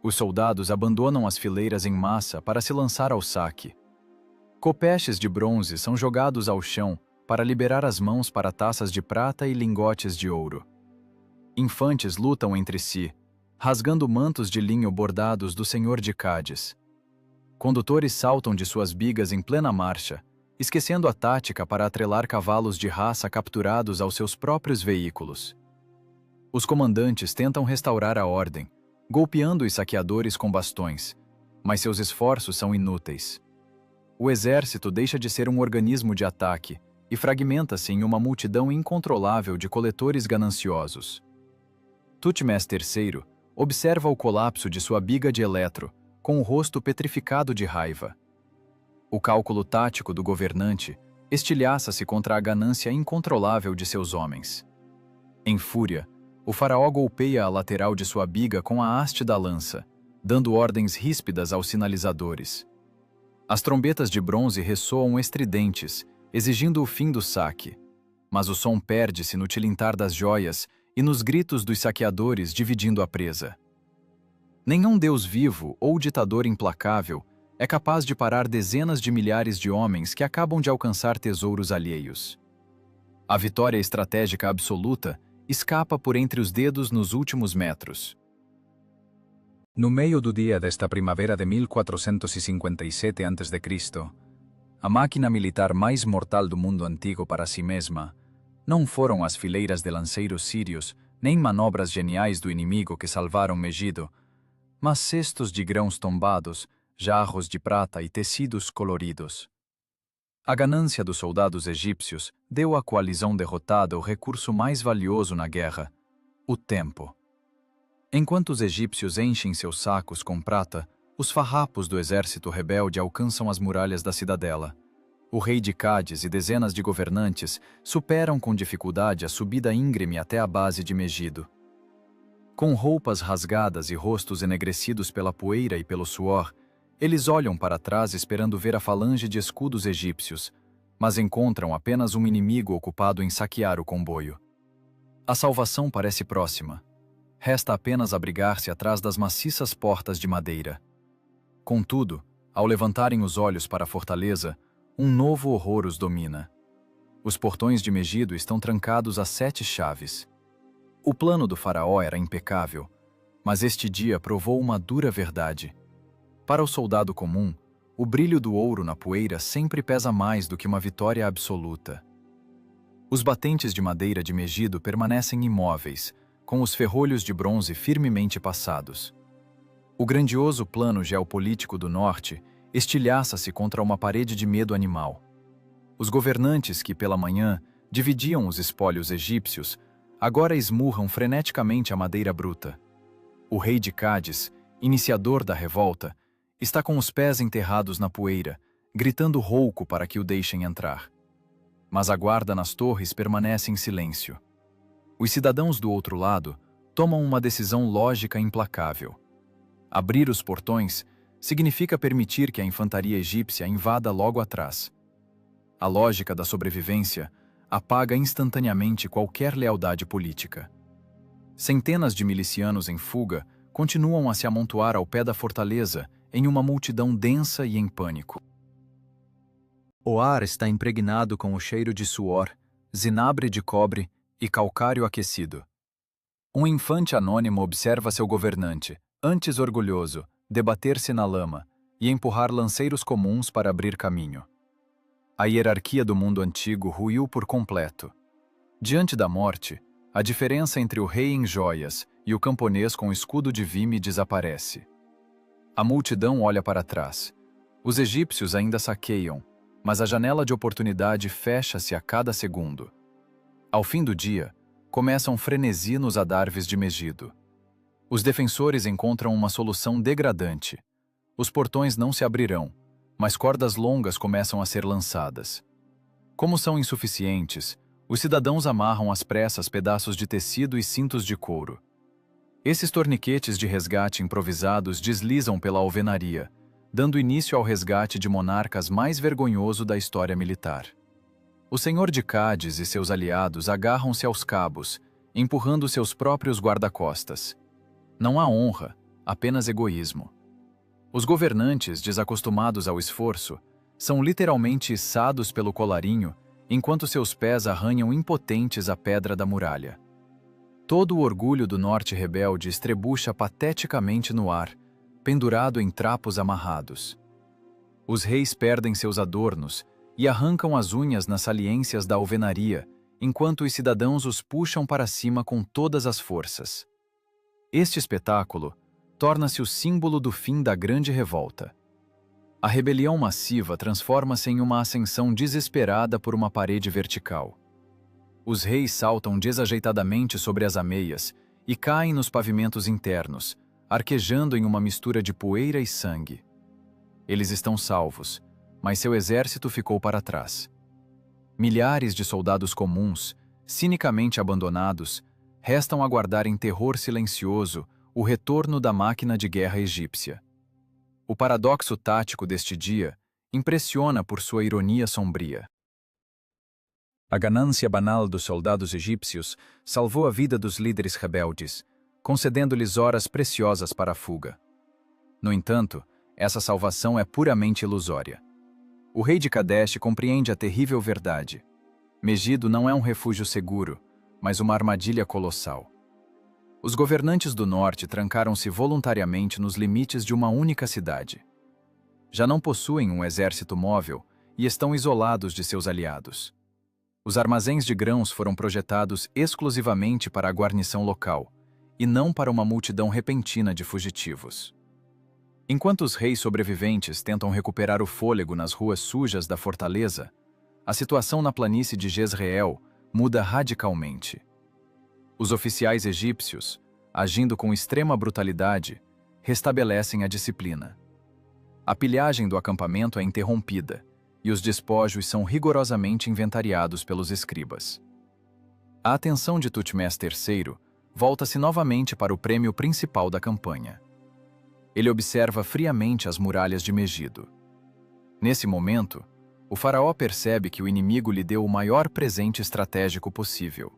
Os soldados abandonam as fileiras em massa para se lançar ao saque. Copeches de bronze são jogados ao chão para liberar as mãos para taças de prata e lingotes de ouro. Infantes lutam entre si, rasgando mantos de linho bordados do senhor de Cádiz. Condutores saltam de suas bigas em plena marcha, esquecendo a tática para atrelar cavalos de raça capturados aos seus próprios veículos. Os comandantes tentam restaurar a ordem, golpeando os saqueadores com bastões, mas seus esforços são inúteis. O exército deixa de ser um organismo de ataque e fragmenta-se em uma multidão incontrolável de coletores gananciosos. Tutmés III observa o colapso de sua biga de eletro, com o rosto petrificado de raiva. O cálculo tático do governante estilhaça-se contra a ganância incontrolável de seus homens. Em fúria, o faraó golpeia a lateral de sua biga com a haste da lança, dando ordens ríspidas aos sinalizadores. As trombetas de bronze ressoam estridentes, exigindo o fim do saque, mas o som perde-se no tilintar das joias e nos gritos dos saqueadores dividindo a presa. Nenhum deus vivo ou ditador implacável é capaz de parar dezenas de milhares de homens que acabam de alcançar tesouros alheios. A vitória estratégica absoluta escapa por entre os dedos nos últimos metros. No meio do dia desta primavera de 1457 a.C., a máquina militar mais mortal do mundo antigo para si mesma não foram as fileiras de lanceiros sírios nem manobras geniais do inimigo que salvaram Megido, mas cestos de grãos tombados, jarros de prata e tecidos coloridos. A ganância dos soldados egípcios deu à coalizão derrotada o recurso mais valioso na guerra: o tempo. Enquanto os egípcios enchem seus sacos com prata, os farrapos do exército rebelde alcançam as muralhas da cidadela. O rei de Cádiz e dezenas de governantes superam com dificuldade a subida íngreme até a base de Megido. Com roupas rasgadas e rostos enegrecidos pela poeira e pelo suor, eles olham para trás esperando ver a falange de escudos egípcios, mas encontram apenas um inimigo ocupado em saquear o comboio. A salvação parece próxima. Resta apenas abrigar-se atrás das maciças portas de madeira. Contudo, ao levantarem os olhos para a fortaleza, um novo horror os domina. Os portões de Megido estão trancados a 7 chaves. O plano do faraó era impecável, mas este dia provou uma dura verdade. Para o soldado comum, o brilho do ouro na poeira sempre pesa mais do que uma vitória absoluta. Os batentes de madeira de Megido permanecem imóveis, com os ferrolhos de bronze firmemente passados. O grandioso plano geopolítico do norte estilhaça-se contra uma parede de medo animal. Os governantes que, pela manhã, dividiam os espólios egípcios, agora esmurram freneticamente a madeira bruta. O rei de Cádiz, iniciador da revolta, está com os pés enterrados na poeira, gritando rouco para que o deixem entrar. Mas a guarda nas torres permanece em silêncio. Os cidadãos do outro lado tomam uma decisão lógica e implacável. Abrir os portões significa permitir que a infantaria egípcia invada logo atrás. A lógica da sobrevivência apaga instantaneamente qualquer lealdade política. Centenas de milicianos em fuga continuam a se amontoar ao pé da fortaleza em uma multidão densa e em pânico. O ar está impregnado com o cheiro de suor, zinabre de cobre e calcário aquecido. Um infante anônimo observa seu governante, antes orgulhoso, debater-se na lama e empurrar lanceiros comuns para abrir caminho. A hierarquia do mundo antigo ruiu por completo. Diante da morte, a diferença entre o rei em joias e o camponês com escudo de vime desaparece. A multidão olha para trás. Os egípcios ainda saqueiam, mas a janela de oportunidade fecha-se a cada segundo. Ao fim do dia, começa um frenesi nos adarves de Megido. Os defensores encontram uma solução degradante. Os portões não se abrirão, mas cordas longas começam a ser lançadas. Como são insuficientes, os cidadãos amarram às pressas pedaços de tecido e cintos de couro. Esses torniquetes de resgate improvisados deslizam pela alvenaria, dando início ao resgate de monarcas mais vergonhoso da história militar. O senhor de Cádiz e seus aliados agarram-se aos cabos, empurrando seus próprios guarda-costas. Não há honra, apenas egoísmo. Os governantes, desacostumados ao esforço, são literalmente içados pelo colarinho, enquanto seus pés arranham impotentes a pedra da muralha. Todo o orgulho do norte rebelde estrebucha pateticamente no ar, pendurado em trapos amarrados. Os reis perdem seus adornos e arrancam as unhas nas saliências da alvenaria, enquanto os cidadãos os puxam para cima com todas as forças. Este espetáculo torna-se o símbolo do fim da grande revolta. A rebelião massiva transforma-se em uma ascensão desesperada por uma parede vertical. Os reis saltam desajeitadamente sobre as ameias e caem nos pavimentos internos, arquejando em uma mistura de poeira e sangue. Eles estão salvos, mas seu exército ficou para trás. Milhares de soldados comuns, cinicamente abandonados, restam aguardar em terror silencioso o retorno da máquina de guerra egípcia. O paradoxo tático deste dia impressiona por sua ironia sombria. A ganância banal dos soldados egípcios salvou a vida dos líderes rebeldes, concedendo-lhes horas preciosas para a fuga. No entanto, essa salvação é puramente ilusória. O rei de Kadesh compreende a terrível verdade. Megido não é um refúgio seguro, mas uma armadilha colossal. Os governantes do norte trancaram-se voluntariamente nos limites de uma única cidade. Já não possuem um exército móvel e estão isolados de seus aliados. Os armazéns de grãos foram projetados exclusivamente para a guarnição local, e não para uma multidão repentina de fugitivos. Enquanto os reis sobreviventes tentam recuperar o fôlego nas ruas sujas da fortaleza, a situação na planície de Jezreel muda radicalmente. Os oficiais egípcios, agindo com extrema brutalidade, restabelecem a disciplina. A pilhagem do acampamento é interrompida, e os despojos são rigorosamente inventariados pelos escribas. A atenção de Tutmés III volta-se novamente para o prêmio principal da campanha. Ele observa friamente as muralhas de Megido. Nesse momento, o faraó percebe que o inimigo lhe deu o maior presente estratégico possível.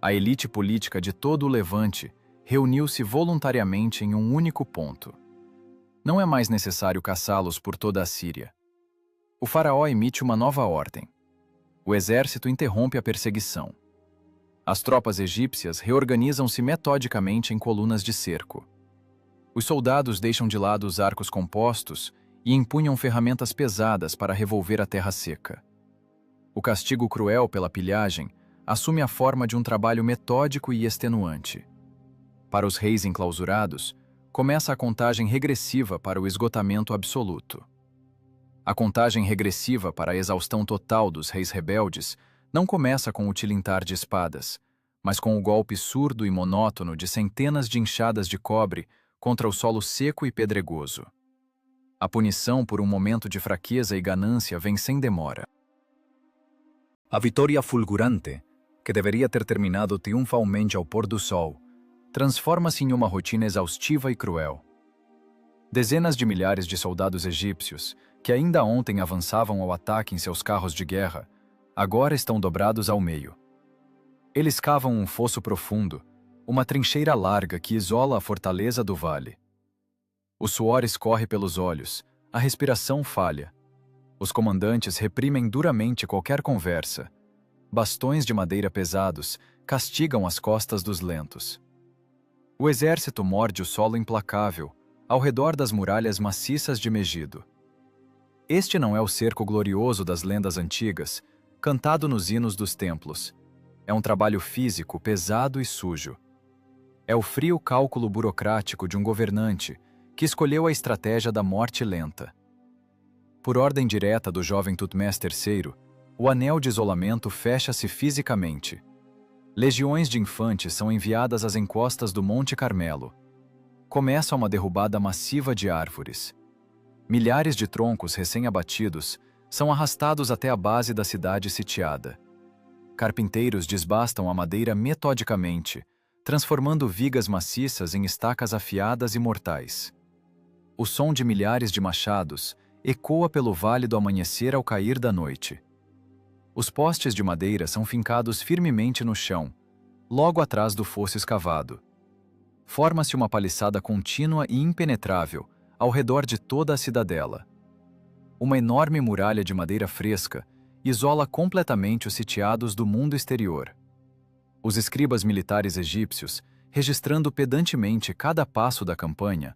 A elite política de todo o Levante reuniu-se voluntariamente em um único ponto. Não é mais necessário caçá-los por toda a Síria. O faraó emite uma nova ordem. O exército interrompe a perseguição. As tropas egípcias reorganizam-se metodicamente em colunas de cerco. Os soldados deixam de lado os arcos compostos e empunham ferramentas pesadas para revolver a terra seca. O castigo cruel pela pilhagem assume a forma de um trabalho metódico e extenuante. Para os reis enclausurados, começa a contagem regressiva para o esgotamento absoluto. A contagem regressiva para a exaustão total dos reis rebeldes não começa com o tilintar de espadas, mas com o golpe surdo e monótono de centenas de enxadas de cobre contra o solo seco e pedregoso. A punição por um momento de fraqueza e ganância vem sem demora. A vitória fulgurante, que deveria ter terminado triunfalmente ao pôr do sol, transforma-se em uma rotina exaustiva e cruel. Dezenas de milhares de soldados egípcios, que ainda ontem avançavam ao ataque em seus carros de guerra, agora estão dobrados ao meio. Eles cavam um fosso profundo, uma trincheira larga que isola a fortaleza do vale. O suor escorre pelos olhos, a respiração falha. Os comandantes reprimem duramente qualquer conversa. Bastões de madeira pesados castigam as costas dos lentos. O exército morde o solo implacável, ao redor das muralhas maciças de Megido. Este não é o cerco glorioso das lendas antigas, cantado nos hinos dos templos. É um trabalho físico pesado e sujo. É o frio cálculo burocrático de um governante que escolheu a estratégia da morte lenta. Por ordem direta do jovem Tutmés III, o anel de isolamento fecha-se fisicamente. Legiões de infantes são enviadas às encostas do Monte Carmelo. Começa uma derrubada massiva de árvores. Milhares de troncos recém-abatidos são arrastados até a base da cidade sitiada. Carpinteiros desbastam a madeira metodicamente, transformando vigas maciças em estacas afiadas e mortais. O som de milhares de machados ecoa pelo vale do amanhecer ao cair da noite. Os postes de madeira são fincados firmemente no chão, logo atrás do fosso escavado. Forma-se uma paliçada contínua e impenetrável ao redor de toda a cidadela. Uma enorme muralha de madeira fresca isola completamente os sitiados do mundo exterior. Os escribas militares egípcios, registrando pedantemente cada passo da campanha,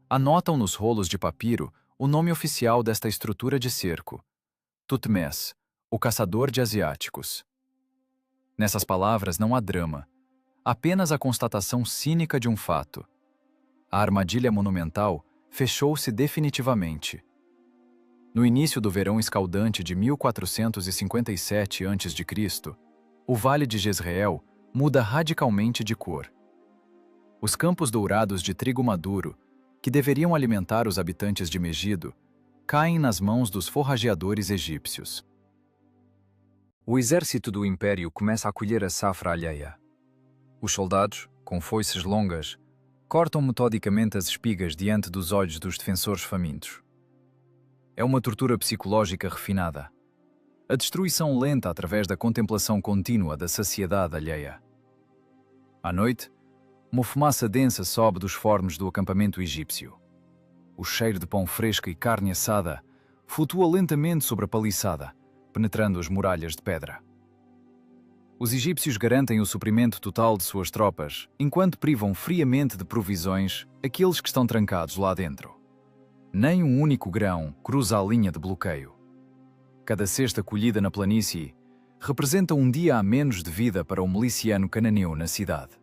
anotam nos rolos de papiro o nome oficial desta estrutura de cerco: Tutmés, o caçador de asiáticos. Nessas palavras não há drama, apenas a constatação cínica de um fato. A armadilha monumental fechou-se definitivamente. No início do verão escaldante de 1457 a.C., o Vale de Jezreel muda radicalmente de cor. Os campos dourados de trigo maduro, que deveriam alimentar os habitantes de Megido, caem nas mãos dos forrageadores egípcios. O exército do Império começa a colher a safra alheia. Os soldados, com foices longas, cortam metodicamente as espigas diante dos olhos dos defensores famintos. É uma tortura psicológica refinada. A destruição lenta através da contemplação contínua da saciedade alheia. À noite, uma fumaça densa sobe dos fornos do acampamento egípcio. O cheiro de pão fresco e carne assada flutua lentamente sobre a paliçada, penetrando as muralhas de pedra. Os egípcios garantem o suprimento total de suas tropas, enquanto privam friamente de provisões aqueles que estão trancados lá dentro. Nem um único grão cruza a linha de bloqueio. Cada cesta colhida na planície representa um dia a menos de vida para o miliciano cananeu na cidade.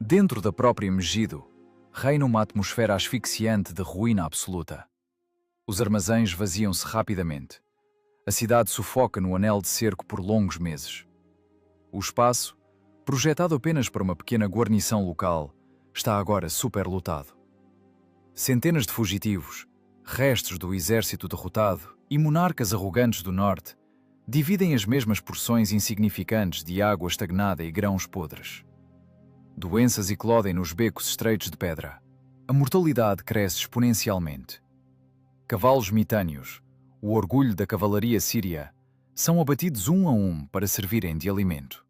Dentro da própria Megido, reina uma atmosfera asfixiante de ruína absoluta. Os armazéns vaziam-se rapidamente. A cidade sufoca no anel de cerco por longos meses. O espaço, projetado apenas para uma pequena guarnição local, está agora superlotado. Centenas de fugitivos, restos do exército derrotado e monarcas arrogantes do norte dividem as mesmas porções insignificantes de água estagnada e grãos podres. Doenças eclodem nos becos estreitos de pedra. A mortalidade cresce exponencialmente. Cavalos mitâneos, o orgulho da cavalaria síria, são abatidos um a um para servirem de alimento.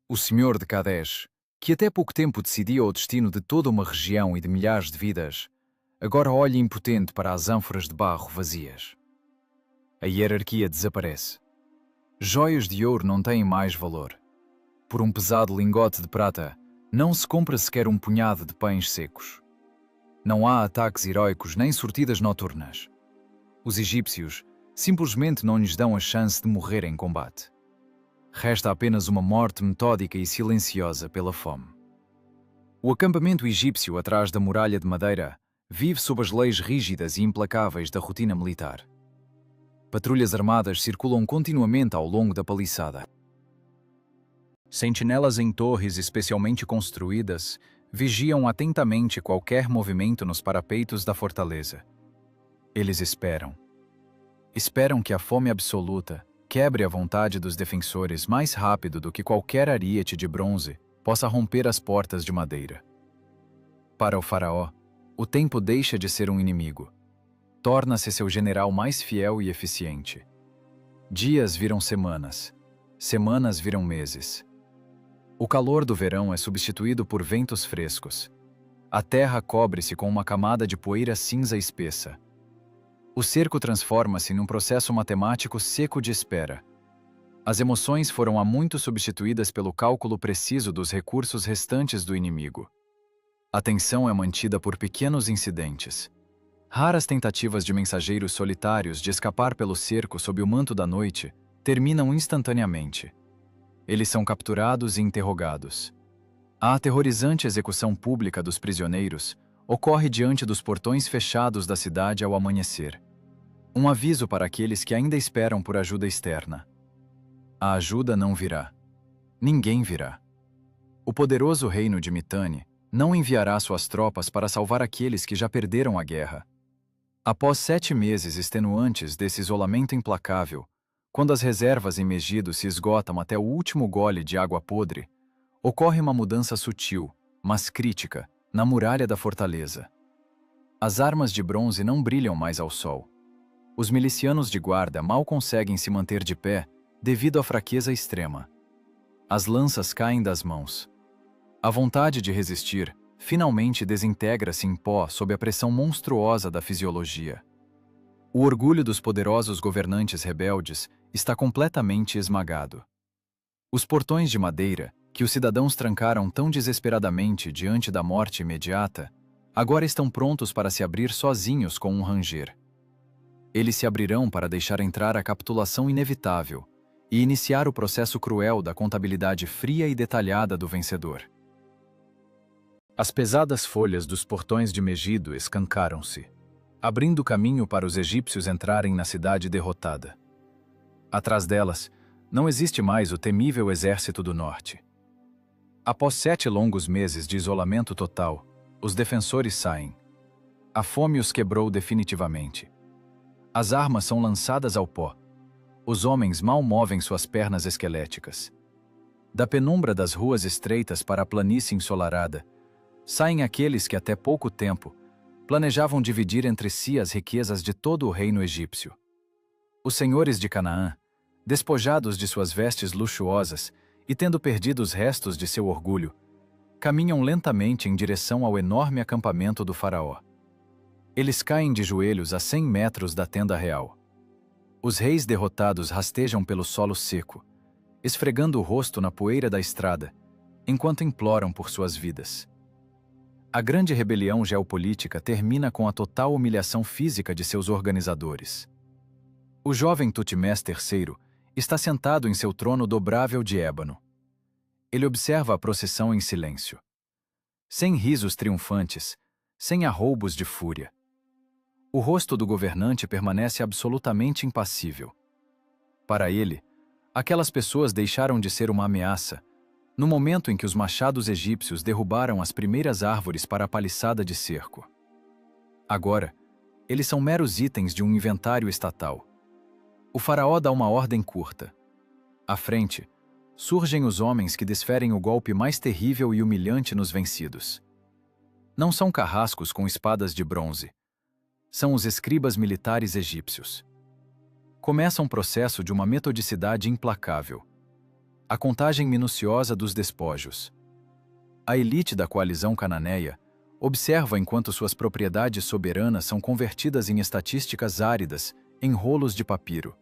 O senhor de Kadesh, que até pouco tempo decidia o destino de toda uma região e de milhares de vidas, agora olha impotente para as ânforas de barro vazias. A hierarquia desaparece. Joias de ouro não têm mais valor. Por um pesado lingote de prata, não se compra sequer um punhado de pães secos. Não há ataques heróicos nem sortidas noturnas. Os egípcios simplesmente não lhes dão a chance de morrer em combate. Resta apenas uma morte metódica e silenciosa pela fome. O acampamento egípcio atrás da muralha de madeira vive sob as leis rígidas e implacáveis da rotina militar. Patrulhas armadas circulam continuamente ao longo da paliçada. Sentinelas em torres especialmente construídas vigiam atentamente qualquer movimento nos parapeitos da fortaleza. Eles esperam. Esperam que a fome absoluta quebre a vontade dos defensores mais rápido do que qualquer ariete de bronze possa romper as portas de madeira. Para o faraó, o tempo deixa de ser um inimigo. Torna-se seu general mais fiel e eficiente. Dias viram semanas. Semanas viram meses. O calor do verão é substituído por ventos frescos. A terra cobre-se com uma camada de poeira cinza espessa. O cerco transforma-se num processo matemático seco de espera. As emoções foram há muito substituídas pelo cálculo preciso dos recursos restantes do inimigo. A tensão é mantida por pequenos incidentes. Raras tentativas de mensageiros solitários de escapar pelo cerco sob o manto da noite terminam instantaneamente. Eles são capturados e interrogados. A aterrorizante execução pública dos prisioneiros ocorre diante dos portões fechados da cidade ao amanhecer. Um aviso para aqueles que ainda esperam por ajuda externa. A ajuda não virá. Ninguém virá. O poderoso reino de Mitanni não enviará suas tropas para salvar aqueles que já perderam a guerra. Após 7 meses extenuantes desse isolamento implacável, quando as reservas em Megido se esgotam até o último gole de água podre, ocorre uma mudança sutil, mas crítica, na muralha da fortaleza. As armas de bronze não brilham mais ao sol. Os milicianos de guarda mal conseguem se manter de pé devido à fraqueza extrema. As lanças caem das mãos. A vontade de resistir finalmente desintegra-se em pó sob a pressão monstruosa da fisiologia. O orgulho dos poderosos governantes rebeldes está completamente esmagado. Os portões de madeira, que os cidadãos trancaram tão desesperadamente diante da morte imediata, agora estão prontos para se abrir sozinhos com um ranger. Eles se abrirão para deixar entrar a capitulação inevitável e iniciar o processo cruel da contabilidade fria e detalhada do vencedor. As pesadas folhas dos portões de Megido escancaram-se, abrindo caminho para os egípcios entrarem na cidade derrotada. Atrás delas, não existe mais o temível exército do norte. Após 7 longos meses de isolamento total, os defensores saem. A fome os quebrou definitivamente. As armas são lançadas ao pó. Os homens mal movem suas pernas esqueléticas. Da penumbra das ruas estreitas para a planície ensolarada, saem aqueles que até pouco tempo planejavam dividir entre si as riquezas de todo o reino egípcio. Os senhores de Canaã, despojados de suas vestes luxuosas e tendo perdido os restos de seu orgulho, caminham lentamente em direção ao enorme acampamento do faraó. Eles caem de joelhos a 100 metros da tenda real. Os reis derrotados rastejam pelo solo seco, esfregando o rosto na poeira da estrada, enquanto imploram por suas vidas. A grande rebelião geopolítica termina com a total humilhação física de seus organizadores. O jovem Tutmés III está sentado em seu trono dobrável de ébano. Ele observa a procissão em silêncio. Sem risos triunfantes, sem arroubos de fúria. O rosto do governante permanece absolutamente impassível. Para ele, aquelas pessoas deixaram de ser uma ameaça no momento em que os machados egípcios derrubaram as primeiras árvores para a paliçada de cerco. Agora, eles são meros itens de um inventário estatal. O faraó dá uma ordem curta. À frente, surgem os homens que desferem o golpe mais terrível e humilhante nos vencidos. Não são carrascos com espadas de bronze. São os escribas militares egípcios. Começa um processo de uma metodicidade implacável. A contagem minuciosa dos despojos. A elite da coalizão cananeia observa enquanto suas propriedades soberanas são convertidas em estatísticas áridas, em rolos de papiro.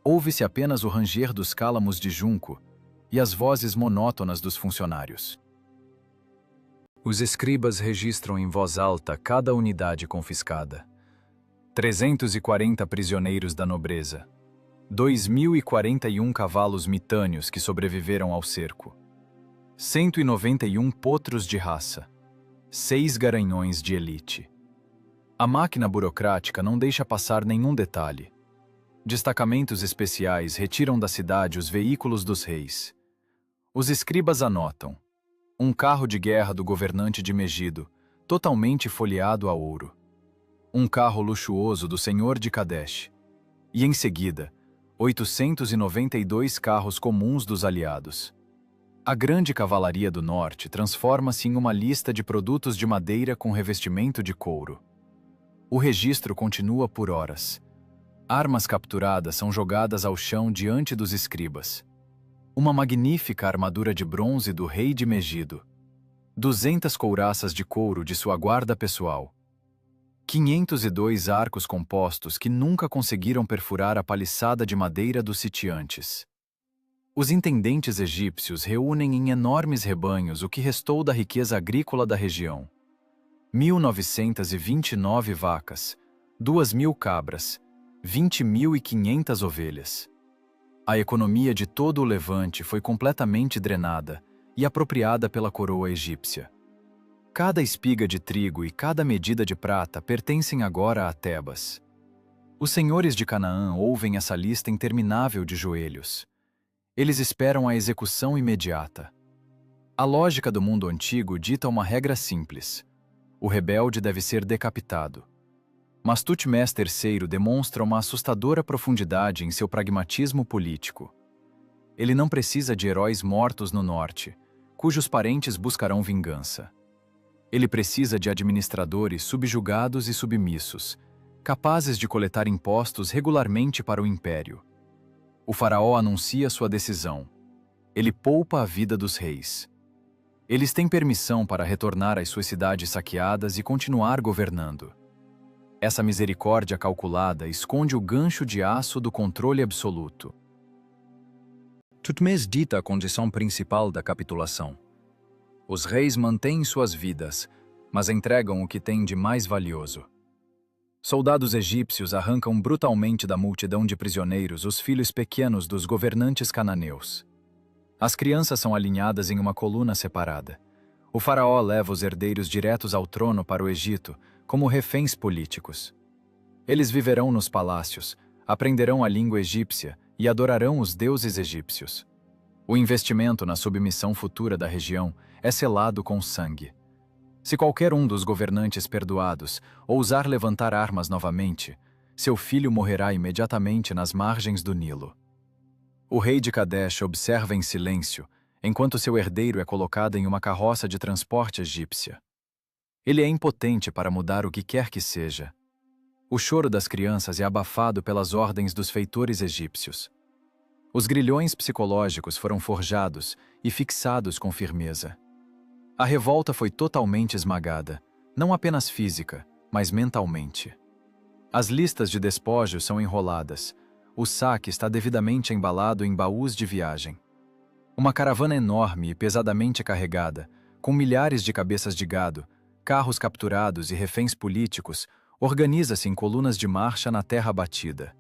Ouve-se apenas o ranger dos cálamos de junco e as vozes monótonas dos funcionários. Os escribas registram em voz alta cada unidade confiscada. 340 prisioneiros da nobreza. 2.041 cavalos mitâneos que sobreviveram ao cerco. 191 potros de raça. 6 garanhões de elite. A máquina burocrática não deixa passar nenhum detalhe. Destacamentos especiais retiram da cidade os veículos dos reis. Os escribas anotam. Um carro de guerra do governante de Megido, totalmente folheado a ouro. Um carro luxuoso do senhor de Kadesh. E em seguida, 892 carros comuns dos aliados. A grande cavalaria do norte transforma-se em uma lista de produtos de madeira com revestimento de couro. O registro continua por horas. Armas capturadas são jogadas ao chão diante dos escribas. Uma magnífica armadura de bronze do rei de Megido. 200 couraças de couro de sua guarda pessoal. 502 arcos compostos que nunca conseguiram perfurar a paliçada de madeira dos sitiantes. Os intendentes egípcios reúnem em enormes rebanhos o que restou da riqueza agrícola da região. 1.929 vacas, 2.000 cabras, 20.500 ovelhas. A economia de todo o Levante foi completamente drenada e apropriada pela coroa egípcia. Cada espiga de trigo e cada medida de prata pertencem agora a Tebas. Os senhores de Canaã ouvem essa lista interminável de joelhos. Eles esperam a execução imediata. A lógica do mundo antigo dita uma regra simples. O rebelde deve ser decapitado. Mas Tutmés III demonstra uma assustadora profundidade em seu pragmatismo político. Ele não precisa de heróis mortos no norte, cujos parentes buscarão vingança. Ele precisa de administradores subjugados e submissos, capazes de coletar impostos regularmente para o império. O faraó anuncia sua decisão. Ele poupa a vida dos reis. Eles têm permissão para retornar às suas cidades saqueadas e continuar governando. Essa misericórdia calculada esconde o gancho de aço do controle absoluto. Tutmés dita a condição principal da capitulação. Os reis mantêm suas vidas, mas entregam o que têm de mais valioso. Soldados egípcios arrancam brutalmente da multidão de prisioneiros os filhos pequenos dos governantes cananeus. As crianças são alinhadas em uma coluna separada. O faraó leva os herdeiros diretos ao trono para o Egito, como reféns políticos. Eles viverão nos palácios, aprenderão a língua egípcia e adorarão os deuses egípcios. O investimento na submissão futura da região é selado com sangue. Se qualquer um dos governantes perdoados ousar levantar armas novamente, seu filho morrerá imediatamente nas margens do Nilo. O rei de Kadesh observa em silêncio, enquanto seu herdeiro é colocado em uma carroça de transporte egípcia. Ele é impotente para mudar o que quer que seja. O choro das crianças é abafado pelas ordens dos feitores egípcios. Os grilhões psicológicos foram forjados e fixados com firmeza. A revolta foi totalmente esmagada, não apenas física, mas mentalmente. As listas de despojos são enroladas. O saque está devidamente embalado em baús de viagem. Uma caravana enorme e pesadamente carregada, com milhares de cabeças de gado, carros capturados e reféns políticos, organiza-se em colunas de marcha na terra batida.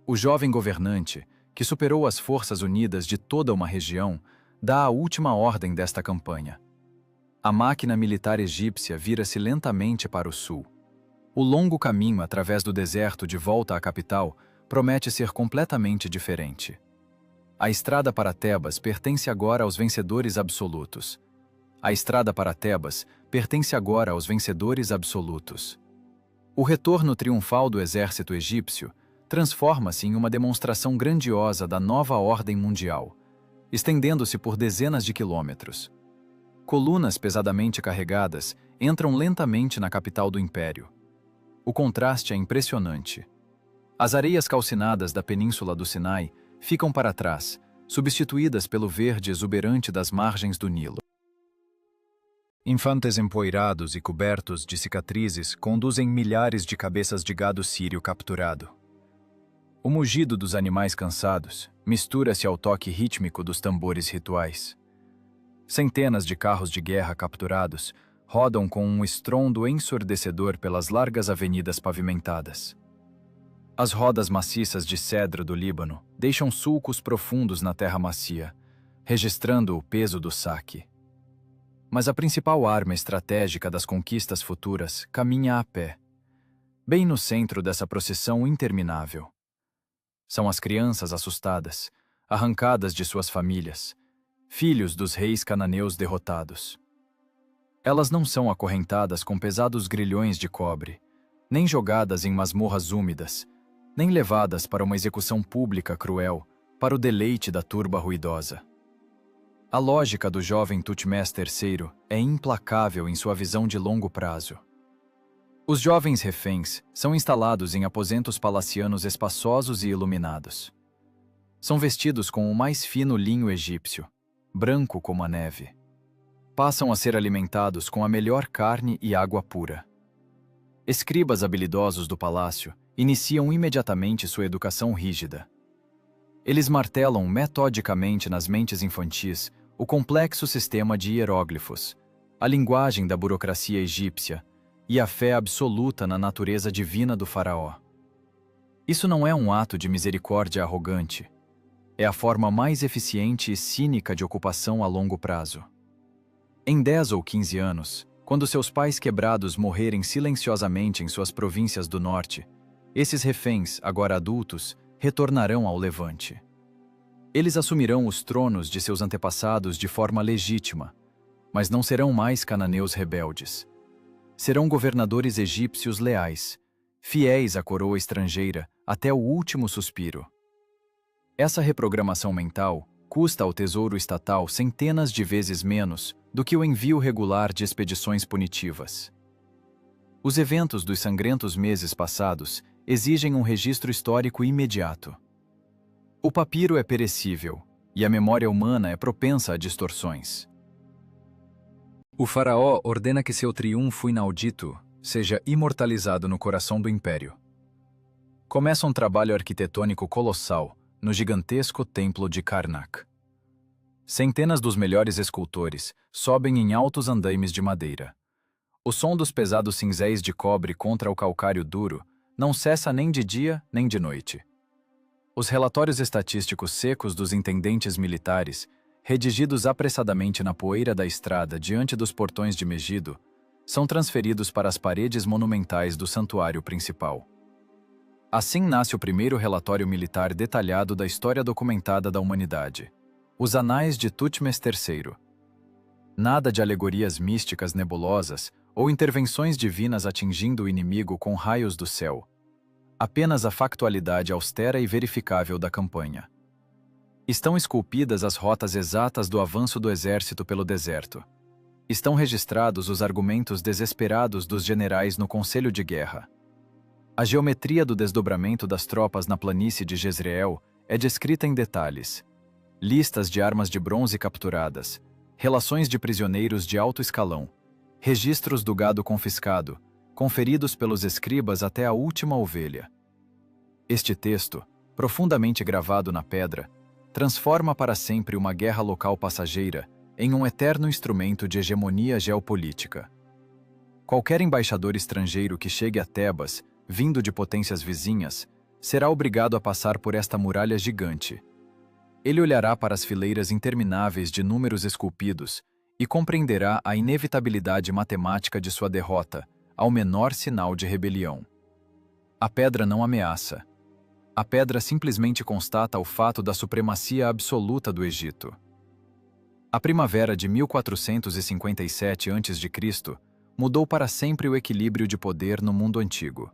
O jovem governante, que superou as forças unidas de toda uma região, dá a última ordem desta campanha. A máquina militar egípcia vira-se lentamente para o sul. O longo caminho através do deserto de volta à capital promete ser completamente diferente. A estrada para Tebas pertence agora aos vencedores absolutos. A estrada para Tebas pertence agora aos vencedores absolutos. O retorno triunfal do exército egípcio transforma-se em uma demonstração grandiosa da nova ordem mundial, estendendo-se por dezenas de quilômetros. Colunas pesadamente carregadas entram lentamente na capital do império. O contraste é impressionante. As areias calcinadas da península do Sinai ficam para trás, substituídas pelo verde exuberante das margens do Nilo. Infantes empoeirados e cobertos de cicatrizes conduzem milhares de cabeças de gado sírio capturado. O mugido dos animais cansados mistura-se ao toque rítmico dos tambores rituais. Centenas de carros de guerra capturados rodam com um estrondo ensurdecedor pelas largas avenidas pavimentadas. As rodas maciças de cedro do Líbano deixam sulcos profundos na terra macia, registrando o peso do saque. Mas a principal arma estratégica das conquistas futuras caminha a pé, bem no centro dessa procissão interminável. São as crianças assustadas, arrancadas de suas famílias, filhos dos reis cananeus derrotados. Elas não são acorrentadas com pesados grilhões de cobre, nem jogadas em masmorras úmidas, nem levadas para uma execução pública cruel, para o deleite da turba ruidosa. A lógica do jovem Thutmose III é implacável em sua visão de longo prazo. Os jovens reféns são instalados em aposentos palacianos espaçosos e iluminados. São vestidos com o mais fino linho egípcio, branco como a neve. Passam a ser alimentados com a melhor carne e água pura. Escribas habilidosos do palácio iniciam imediatamente sua educação rígida. Eles martelam metodicamente nas mentes infantis o complexo sistema de hieróglifos, a linguagem da burocracia egípcia e a fé absoluta na natureza divina do faraó. Isso não é um ato de misericórdia arrogante. É a forma mais eficiente e cínica de ocupação a longo prazo. Em 10 ou 15 anos, quando seus pais quebrados morrerem silenciosamente em suas províncias do norte, esses reféns, agora adultos, retornarão ao Levante. Eles assumirão os tronos de seus antepassados de forma legítima, mas não serão mais cananeus rebeldes. Serão governadores egípcios leais, fiéis à coroa estrangeira até o último suspiro. Essa reprogramação mental custa ao tesouro estatal centenas de vezes menos do que o envio regular de expedições punitivas. Os eventos dos sangrentos meses passados exigem um registro histórico imediato. O papiro é perecível e a memória humana é propensa a distorções. O faraó ordena que seu triunfo inaudito seja imortalizado no coração do império. Começa um trabalho arquitetônico colossal no gigantesco templo de Karnak. Centenas dos melhores escultores sobem em altos andaimes de madeira. O som dos pesados cinzéis de cobre contra o calcário duro não cessa nem de dia nem de noite. Os relatórios estatísticos secos dos intendentes militares, redigidos apressadamente na poeira da estrada diante dos portões de Megido, são transferidos para as paredes monumentais do santuário principal. Assim nasce o primeiro relatório militar detalhado da história documentada da humanidade. Os Anais de Thutmose III. Nada de alegorias místicas nebulosas ou intervenções divinas atingindo o inimigo com raios do céu. Apenas a factualidade austera e verificável da campanha. Estão esculpidas as rotas exatas do avanço do exército pelo deserto. Estão registrados os argumentos desesperados dos generais no conselho de guerra. A geometria do desdobramento das tropas na planície de Jezreel é descrita em detalhes. Listas de armas de bronze capturadas, relações de prisioneiros de alto escalão, registros do gado confiscado, conferidos pelos escribas até a última ovelha. Este texto, profundamente gravado na pedra, transforma para sempre uma guerra local passageira em um eterno instrumento de hegemonia geopolítica. Qualquer embaixador estrangeiro que chegue a Tebas, vindo de potências vizinhas, será obrigado a passar por esta muralha gigante. Ele olhará para as fileiras intermináveis de números esculpidos e compreenderá a inevitabilidade matemática de sua derrota ao menor sinal de rebelião. A pedra não ameaça. A pedra simplesmente constata o fato da supremacia absoluta do Egito. A primavera de 1457 a.C. mudou para sempre o equilíbrio de poder no mundo antigo.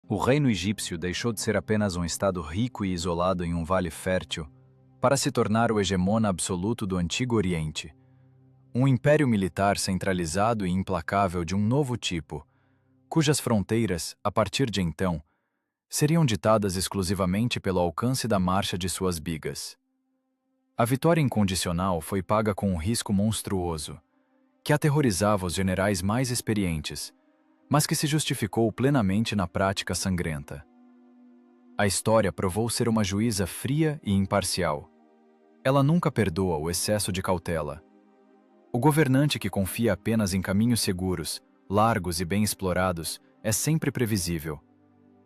O reino egípcio deixou de ser apenas um estado rico e isolado em um vale fértil para se tornar o hegemona absoluto do Antigo Oriente, um império militar centralizado e implacável de um novo tipo, cujas fronteiras, a partir de então, seriam ditadas exclusivamente pelo alcance da marcha de suas bigas. A vitória incondicional foi paga com um risco monstruoso, que aterrorizava os generais mais experientes, mas que se justificou plenamente na prática sangrenta. A história provou ser uma juíza fria e imparcial. Ela nunca perdoa o excesso de cautela. O governante que confia apenas em caminhos seguros, largos e bem explorados, é sempre previsível.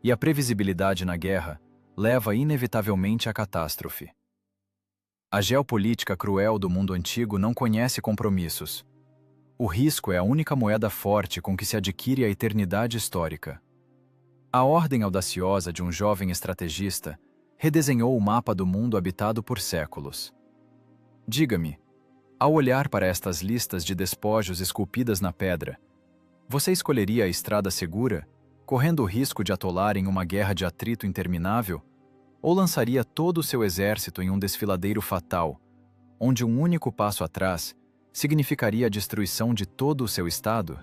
E a previsibilidade na guerra leva inevitavelmente à catástrofe. A geopolítica cruel do mundo antigo não conhece compromissos. O risco é a única moeda forte com que se adquire a eternidade histórica. A ordem audaciosa de um jovem estrategista redesenhou o mapa do mundo habitado por séculos. Diga-me, ao olhar para estas listas de despojos esculpidas na pedra, você escolheria a estrada segura, correndo o risco de atolar em uma guerra de atrito interminável, ou lançaria todo o seu exército em um desfiladeiro fatal, onde um único passo atrás significaria a destruição de todo o seu estado,